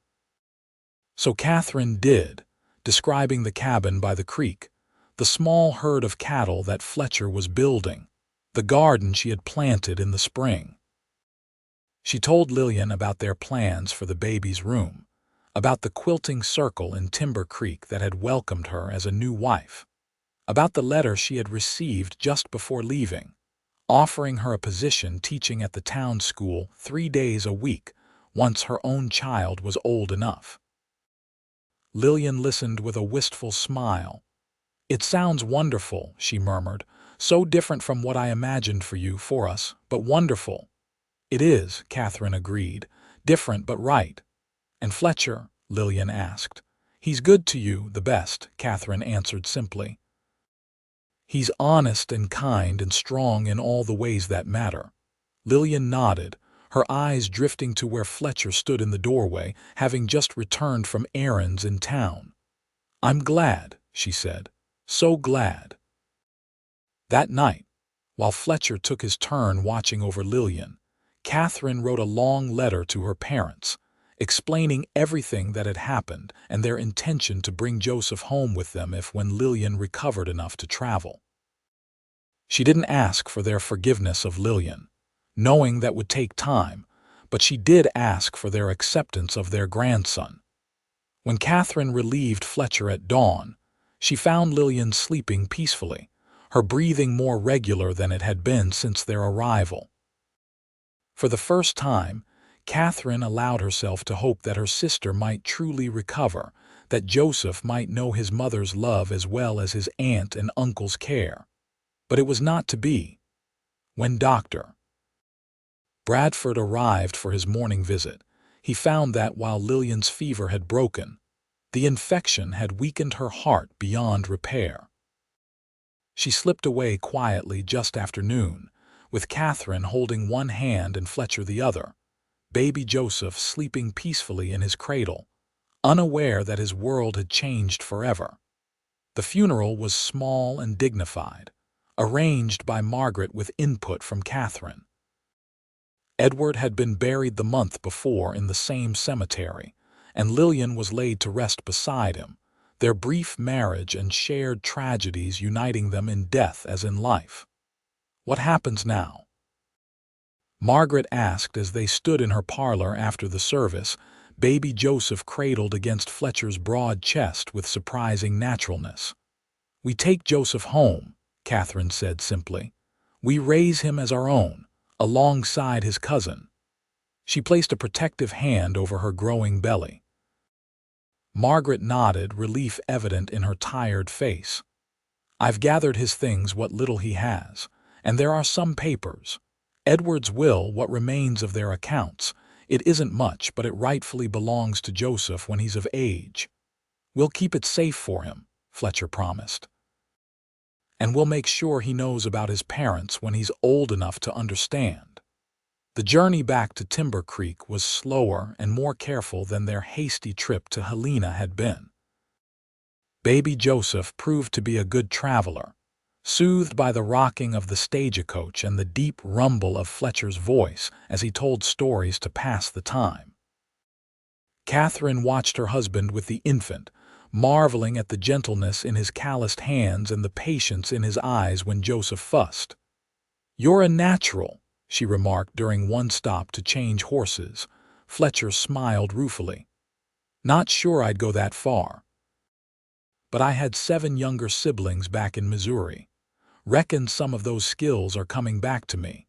So Katherine did, describing the cabin by the creek, the small herd of cattle that Fletcher was building, the garden she had planted in the spring. She told Lillian about their plans for the baby's room, about the quilting circle in Timber Creek that had welcomed her as a new wife, about the letter she had received just before leaving, offering her a position teaching at the town school 3 days a week once her own child was old enough. Lillian listened with a wistful smile. "It sounds wonderful," she murmured, "so different from what I imagined for us, but wonderful." "It is," Katherine agreed, "different but right." "And Fletcher?" Lillian asked. "He's good to you, the best," Katherine answered simply. "He's honest and kind and strong in all the ways that matter." Lillian nodded, her eyes drifting to where Fletcher stood in the doorway, having just returned from errands in town. "I'm glad," she said. "So glad." That night, while Fletcher took his turn watching over Lillian, Katherine wrote a long letter to her parents, explaining everything that had happened and their intention to bring Joseph home with them when Lillian recovered enough to travel. She didn't ask for their forgiveness of Lillian, knowing that would take time, but she did ask for their acceptance of their grandson. When Katherine relieved Fletcher at dawn, she found Lillian sleeping peacefully, her breathing more regular than it had been since their arrival. For the first time, Katherine allowed herself to hope that her sister might truly recover, that Joseph might know his mother's love as well as his aunt and uncle's care. But it was not to be. When Dr. Bradford arrived for his morning visit, he found that while Lillian's fever had broken, the infection had weakened her heart beyond repair. She slipped away quietly just after noon, with Katherine holding one hand and Fletcher the other, baby Joseph sleeping peacefully in his cradle, unaware that his world had changed forever. The funeral was small and dignified, arranged by Margaret with input from Katherine. Edward had been buried the month before in the same cemetery, and Lillian was laid to rest beside him, their brief marriage and shared tragedies uniting them in death as in life. "What happens now?" Margaret asked as they stood in her parlor after the service, baby Joseph cradled against Fletcher's broad chest with surprising naturalness. "We take Joseph home," Katherine said simply. "We raise him as our own, alongside his cousin." She placed a protective hand over her growing belly. Margaret nodded, relief evident in her tired face. "I've gathered his things, what little he has, and there are some papers. Edward's will, what remains of their accounts. It isn't much, but it rightfully belongs to Joseph when he's of age. We'll keep it safe for him," Fletcher promised. "And we'll make sure he knows about his parents when he's old enough to understand." The journey back to Timber Creek was slower and more careful than their hasty trip to Helena had been. Baby Joseph proved to be a good traveler, soothed by the rocking of the stagecoach and the deep rumble of Fletcher's voice as he told stories to pass the time. Katherine watched her husband with the infant, marveling at the gentleness in his calloused hands and the patience in his eyes when Joseph fussed. "You're a natural," she remarked during one stop to change horses. Fletcher smiled ruefully. "Not sure I'd go that far. But I had 7 younger siblings back in Missouri. Reckon some of those skills are coming back to me."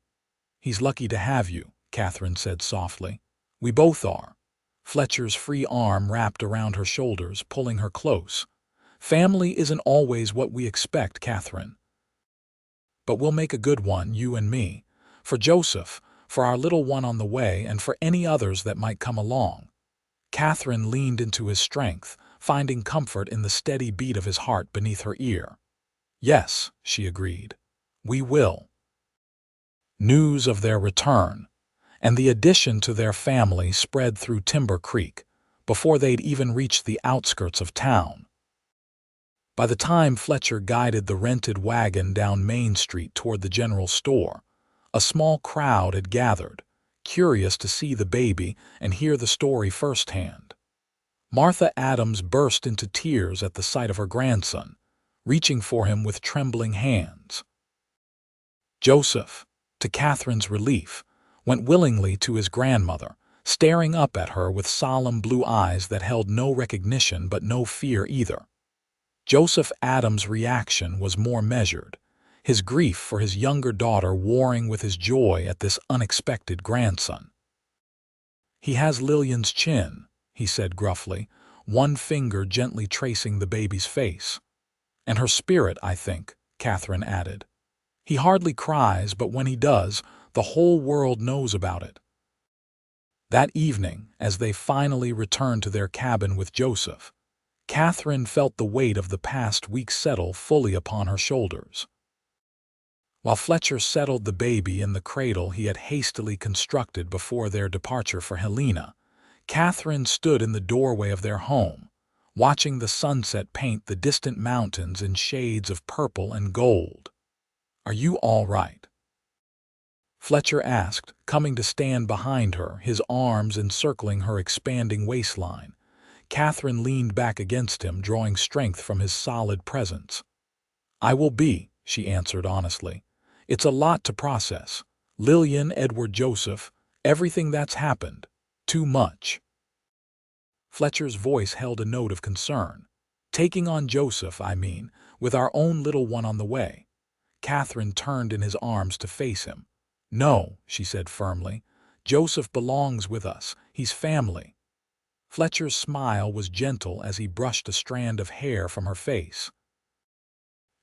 "He's lucky to have you," Katherine said softly. "We both are." Fletcher's free arm wrapped around her shoulders, pulling her close. "Family isn't always what we expect, Katherine. But we'll make a good one, you and me. For Joseph, for our little one on the way, and for any others that might come along." Katherine leaned into his strength, finding comfort in the steady beat of his heart beneath her ear. "Yes," she agreed. "We will." News of their return and the addition to their family spread through Timber Creek before they'd even reached the outskirts of town. By the time Fletcher guided the rented wagon down Main Street toward the general store, a small crowd had gathered, curious to see the baby and hear the story firsthand. Martha Adams burst into tears at the sight of her grandson, reaching for him with trembling hands. Joseph, to Katherine's relief, went willingly to his grandmother, staring up at her with solemn blue eyes that held no recognition but no fear either. Joseph Adams' reaction was more measured, his grief for his younger daughter warring with his joy at this unexpected grandson. "He has Lillian's chin," he said gruffly, one finger gently tracing the baby's face. "And her spirit, I think," Katherine added. "He hardly cries, but when he does, the whole world knows about it." That evening, as they finally returned to their cabin with Joseph, Katherine felt the weight of the past week settle fully upon her shoulders. While Fletcher settled the baby in the cradle he had hastily constructed before their departure for Helena, Katherine stood in the doorway of their home, watching the sunset paint the distant mountains in shades of purple and gold. "Are you all right?" Fletcher asked, coming to stand behind her, his arms encircling her expanding waistline. Katherine leaned back against him, drawing strength from his solid presence. "I will be," she answered honestly. "It's a lot to process. Lillian, Edward, Joseph, everything that's happened. Too much." Fletcher's voice held a note of concern. "Taking on Joseph, I mean, with our own little one on the way." Katherine turned in his arms to face him. "No," she said firmly. "Joseph belongs with us. He's family." Fletcher's smile was gentle as he brushed a strand of hair from her face.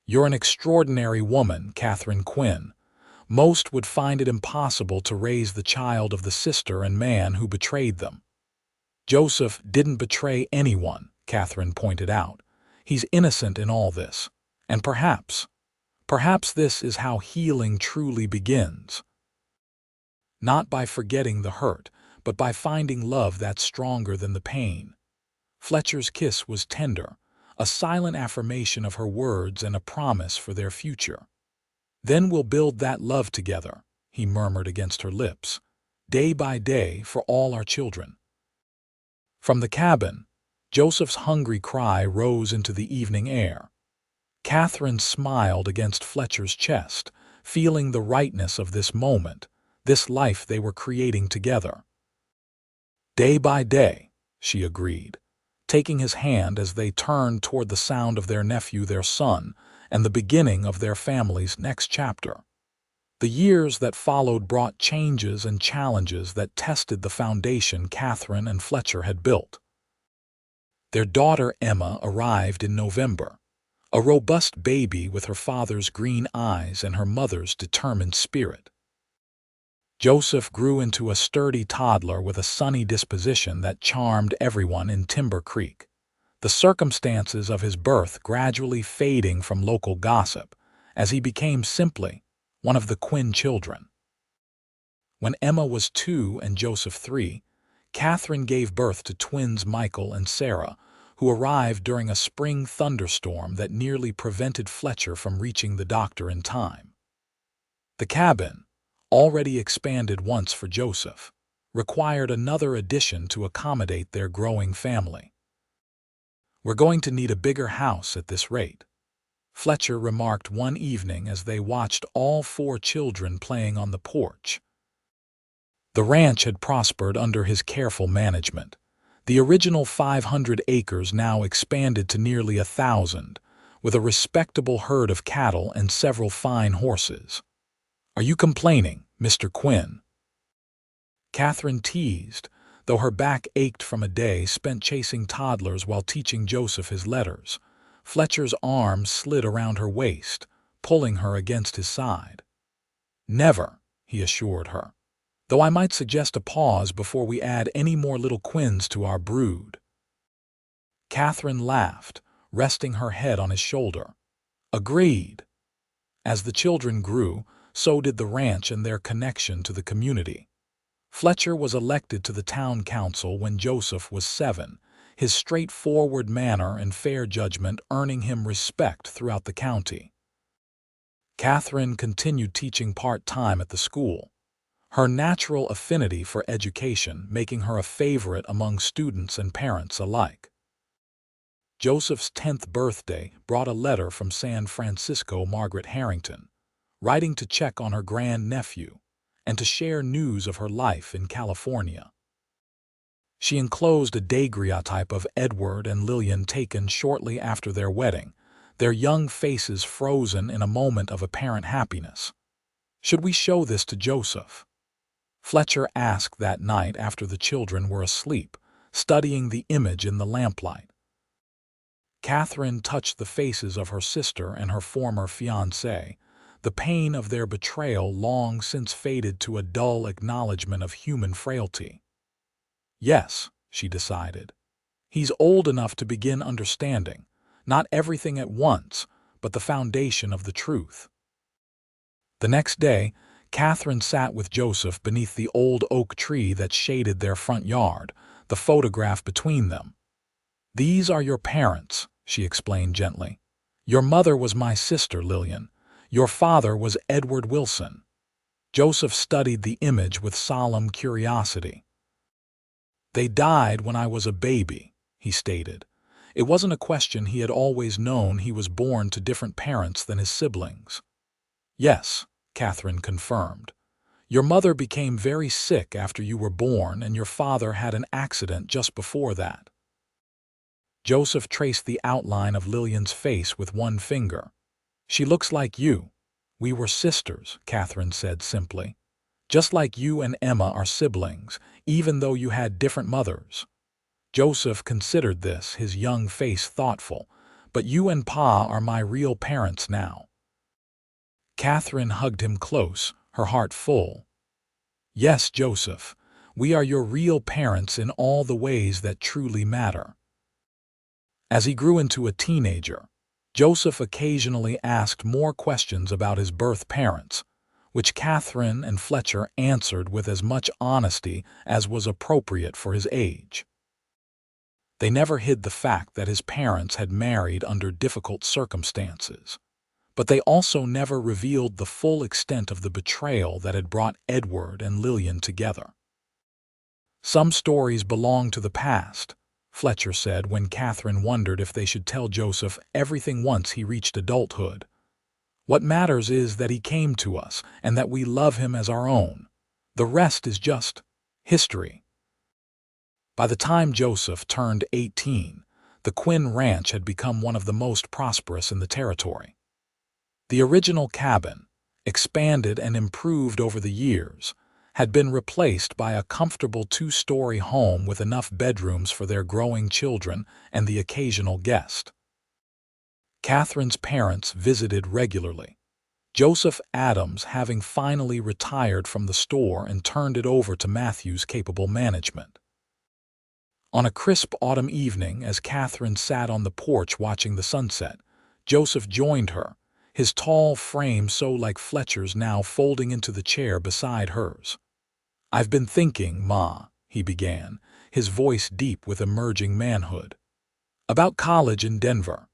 "You're an extraordinary woman, Katherine Quinn. Most would find it impossible to raise the child of the sister and man who betrayed them." "Joseph didn't betray anyone," Katherine pointed out. "He's innocent in all this. And perhaps this is how healing truly begins. Not by forgetting the hurt, but by finding love that's stronger than the pain." Fletcher's kiss was tender, a silent affirmation of her words and a promise for their future. "Then we'll build that love together," he murmured against her lips, "day by day for all our children." From the cabin, Joseph's hungry cry rose into the evening air. Katherine smiled against Fletcher's chest, feeling the rightness of this moment, this life they were creating together. "Day by day," she agreed, taking his hand as they turned toward the sound of their nephew, their son, and the beginning of their family's next chapter. The years that followed brought changes and challenges that tested the foundation Katherine and Fletcher had built. Their daughter Emma arrived in November, a robust baby with her father's green eyes and her mother's determined spirit. Joseph grew into a sturdy toddler with a sunny disposition that charmed everyone in Timber Creek, the circumstances of his birth gradually fading from local gossip as he became simply one of the Quinn children. When Emma was 2 and Joseph 3, Katherine gave birth to twins Michael and Sarah, who arrived during a spring thunderstorm that nearly prevented Fletcher from reaching the doctor in time. The cabin, already expanded once for Joseph, required another addition to accommodate their growing family. "We're going to need a bigger house at this rate," Fletcher remarked one evening as they watched all 4 children playing on the porch. The ranch had prospered under his careful management. The original 500 acres now expanded to nearly 1,000, with a respectable herd of cattle and several fine horses. "Are you complaining, Mr. Quinn?" Katherine teased, though her back ached from a day spent chasing toddlers while teaching Joseph his letters. Fletcher's arms slid around her waist, pulling her against his side. "Never," he assured her, "though I might suggest a pause before we add any more little Quinns to our brood." Katherine laughed, resting her head on his shoulder. "Agreed." As the children grew, so did the ranch and their connection to the community. Fletcher was elected to the town council when Joseph was 7, his straightforward manner and fair judgment earning him respect throughout the county. Katherine continued teaching part-time at the school, her natural affinity for education making her a favorite among students and parents alike. Joseph's 10th birthday brought a letter from San Francisco Margaret Harrington, writing to check on her grandnephew and to share news of her life in California. She enclosed a daguerreotype of Edward and Lillian taken shortly after their wedding, their young faces frozen in a moment of apparent happiness. "Should we show this to Joseph?" Fletcher asked that night after the children were asleep, studying the image in the lamplight. Katherine touched the faces of her sister and her former fiancé, the pain of their betrayal long since faded to a dull acknowledgement of human frailty. "Yes," she decided. "He's old enough to begin understanding, not everything at once, but the foundation of the truth." The next day, Katherine sat with Joseph beneath the old oak tree that shaded their front yard, the photograph between them. "These are your parents," she explained gently. "Your mother was my sister, Lillian. Your father was Edward Wilson." Joseph studied the image with solemn curiosity. "They died when I was a baby," he stated. It wasn't a question he had always known he was born to different parents than his siblings. "Yes," Katherine confirmed. "Your mother became very sick after you were born and your father had an accident just before that." Joseph traced the outline of Lillian's face with one finger. "She looks like you. We were sisters," Katherine said simply. "Just like you and Emma are siblings, even though you had different mothers." Joseph considered this, his young face thoughtful. "But you and Pa are my real parents now." Katherine hugged him close, her heart full. "Yes, Joseph, we are your real parents in all the ways that truly matter." As he grew into a teenager, Joseph occasionally asked more questions about his birth parents, which Katherine and Fletcher answered with as much honesty as was appropriate for his age. They never hid the fact that his parents had married under difficult circumstances, but they also never revealed the full extent of the betrayal that had brought Edward and Lillian together. "Some stories belong to the past," Fletcher said when Katherine wondered if they should tell Joseph everything once he reached adulthood. "What matters is that he came to us and that we love him as our own. The rest is just history." By the time Joseph turned 18, the Quinn Ranch had become one of the most prosperous in the territory. The original cabin, expanded and improved over the years, had been replaced by a comfortable 2-story home with enough bedrooms for their growing children and the occasional guest. Katherine's parents visited regularly, Joseph Adams having finally retired from the store and turned it over to Matthew's capable management. On a crisp autumn evening, as Katherine sat on the porch watching the sunset, Joseph joined her, his tall frame so like Fletcher's now folding into the chair beside hers. "I've been thinking, Ma," he began, his voice deep with emerging manhood, "about college in Denver."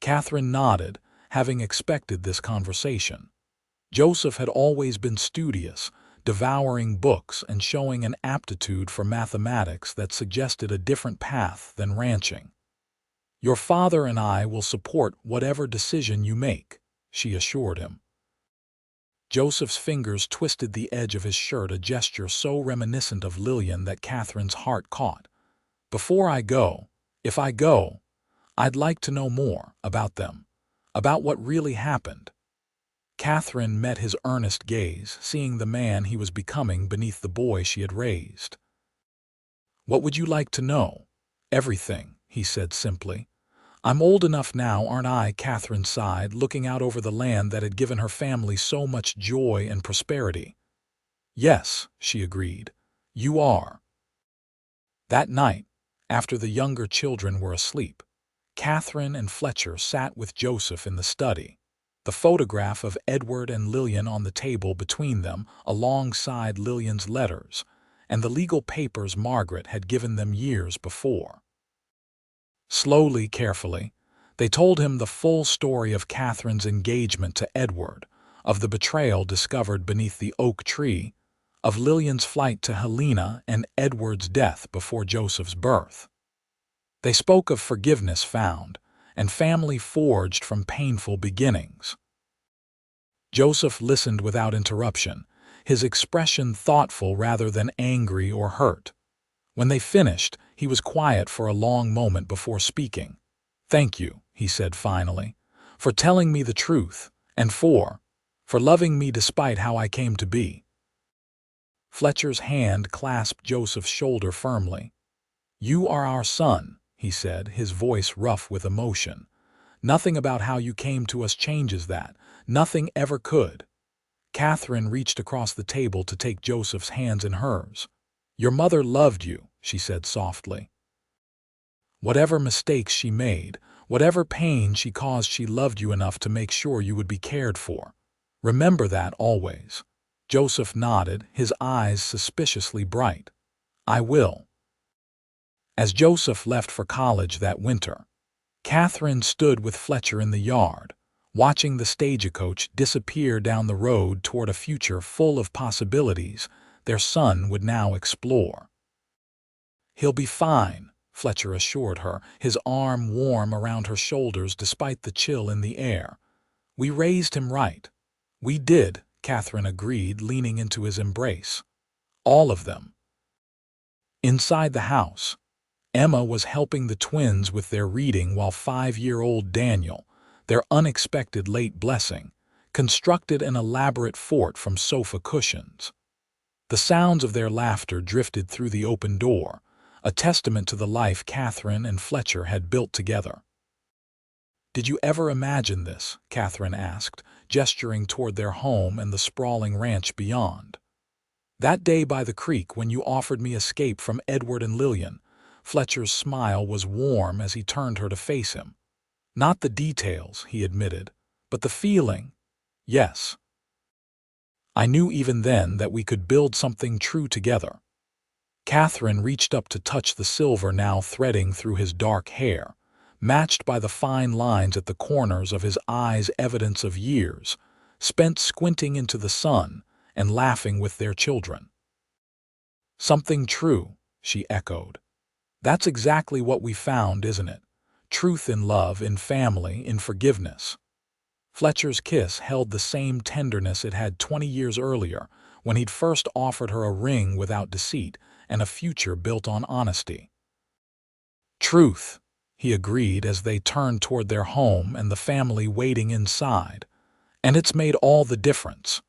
Katherine nodded, having expected this conversation. Joseph had always been studious, devouring books and showing an aptitude for mathematics that suggested a different path than ranching. "Your father and I will support whatever decision you make," she assured him. Joseph's fingers twisted the edge of his shirt, a gesture so reminiscent of Lillian that Katherine's heart caught. "Before I go, if I go, I'd like to know more about them, about what really happened." Katherine met his earnest gaze, seeing the man he was becoming beneath the boy she had raised. "What would you like to know?" "Everything," he said simply. "I'm old enough now, aren't I?" Catherine sighed, looking out over the land that had given her family so much joy and prosperity. "Yes," she agreed, "you are." That night, after the younger children were asleep, Catherine and Fletcher sat with Joseph in the study, the photograph of Edward and Lillian on the table between them alongside Lillian's letters and the legal papers Margaret had given them years before. Slowly, carefully, they told him the full story of Catherine's engagement to Edward, of the betrayal discovered beneath the oak tree, of Lillian's flight to Helena and Edward's death before Joseph's birth. They spoke of forgiveness found and family forged from painful beginnings. Joseph listened without interruption, his expression thoughtful rather than angry or hurt. When they finished, he was quiet for a long moment before speaking. "Thank you," he said finally, "for telling me the truth, and for loving me despite how I came to be." Fletcher's hand clasped Joseph's shoulder firmly. "You are our son," he said, his voice rough with emotion. "Nothing about how you came to us changes that. Nothing ever could." Catherine reached across the table to take Joseph's hands in hers. "Your mother loved you," she said softly. "Whatever mistakes she made, whatever pain she caused, she loved you enough to make sure you would be cared for. Remember that always." Joseph nodded, his eyes suspiciously bright. "I will." As Joseph left for college that winter, Catherine stood with Fletcher in the yard, watching the stagecoach disappear down the road toward a future full of possibilities their son would now explore. "He'll be fine," Fletcher assured her, his arm warm around her shoulders despite the chill in the air. "We raised him right." "We did," Catherine agreed, leaning into his embrace. "All of them." Inside the house, Emma was helping the twins with their reading while 5-year-old Daniel, their unexpected late blessing, constructed an elaborate fort from sofa cushions. The sounds of their laughter drifted through the open door, a testament to the life Catherine and Fletcher had built together. "Did you ever imagine this?" Catherine asked, gesturing toward their home and the sprawling ranch beyond. "That day by the creek when you offered me escape from Edward and Lillian." Fletcher's smile was warm as he turned her to face him. "Not the details," he admitted, "but the feeling. Yes. I knew even then that we could build something true together." Catherine reached up to touch the silver now threading through his dark hair, matched by the fine lines at the corners of his eyes, evidence of years spent squinting into the sun and laughing with their children. "Something true," she echoed. "That's exactly what we found, isn't it? Truth in love, in family, in forgiveness." Fletcher's kiss held the same tenderness it had 20 years earlier when he'd first offered her a ring without deceit and a future built on honesty. "Truth," he agreed as they turned toward their home and the family waiting inside. "And it's made all the difference."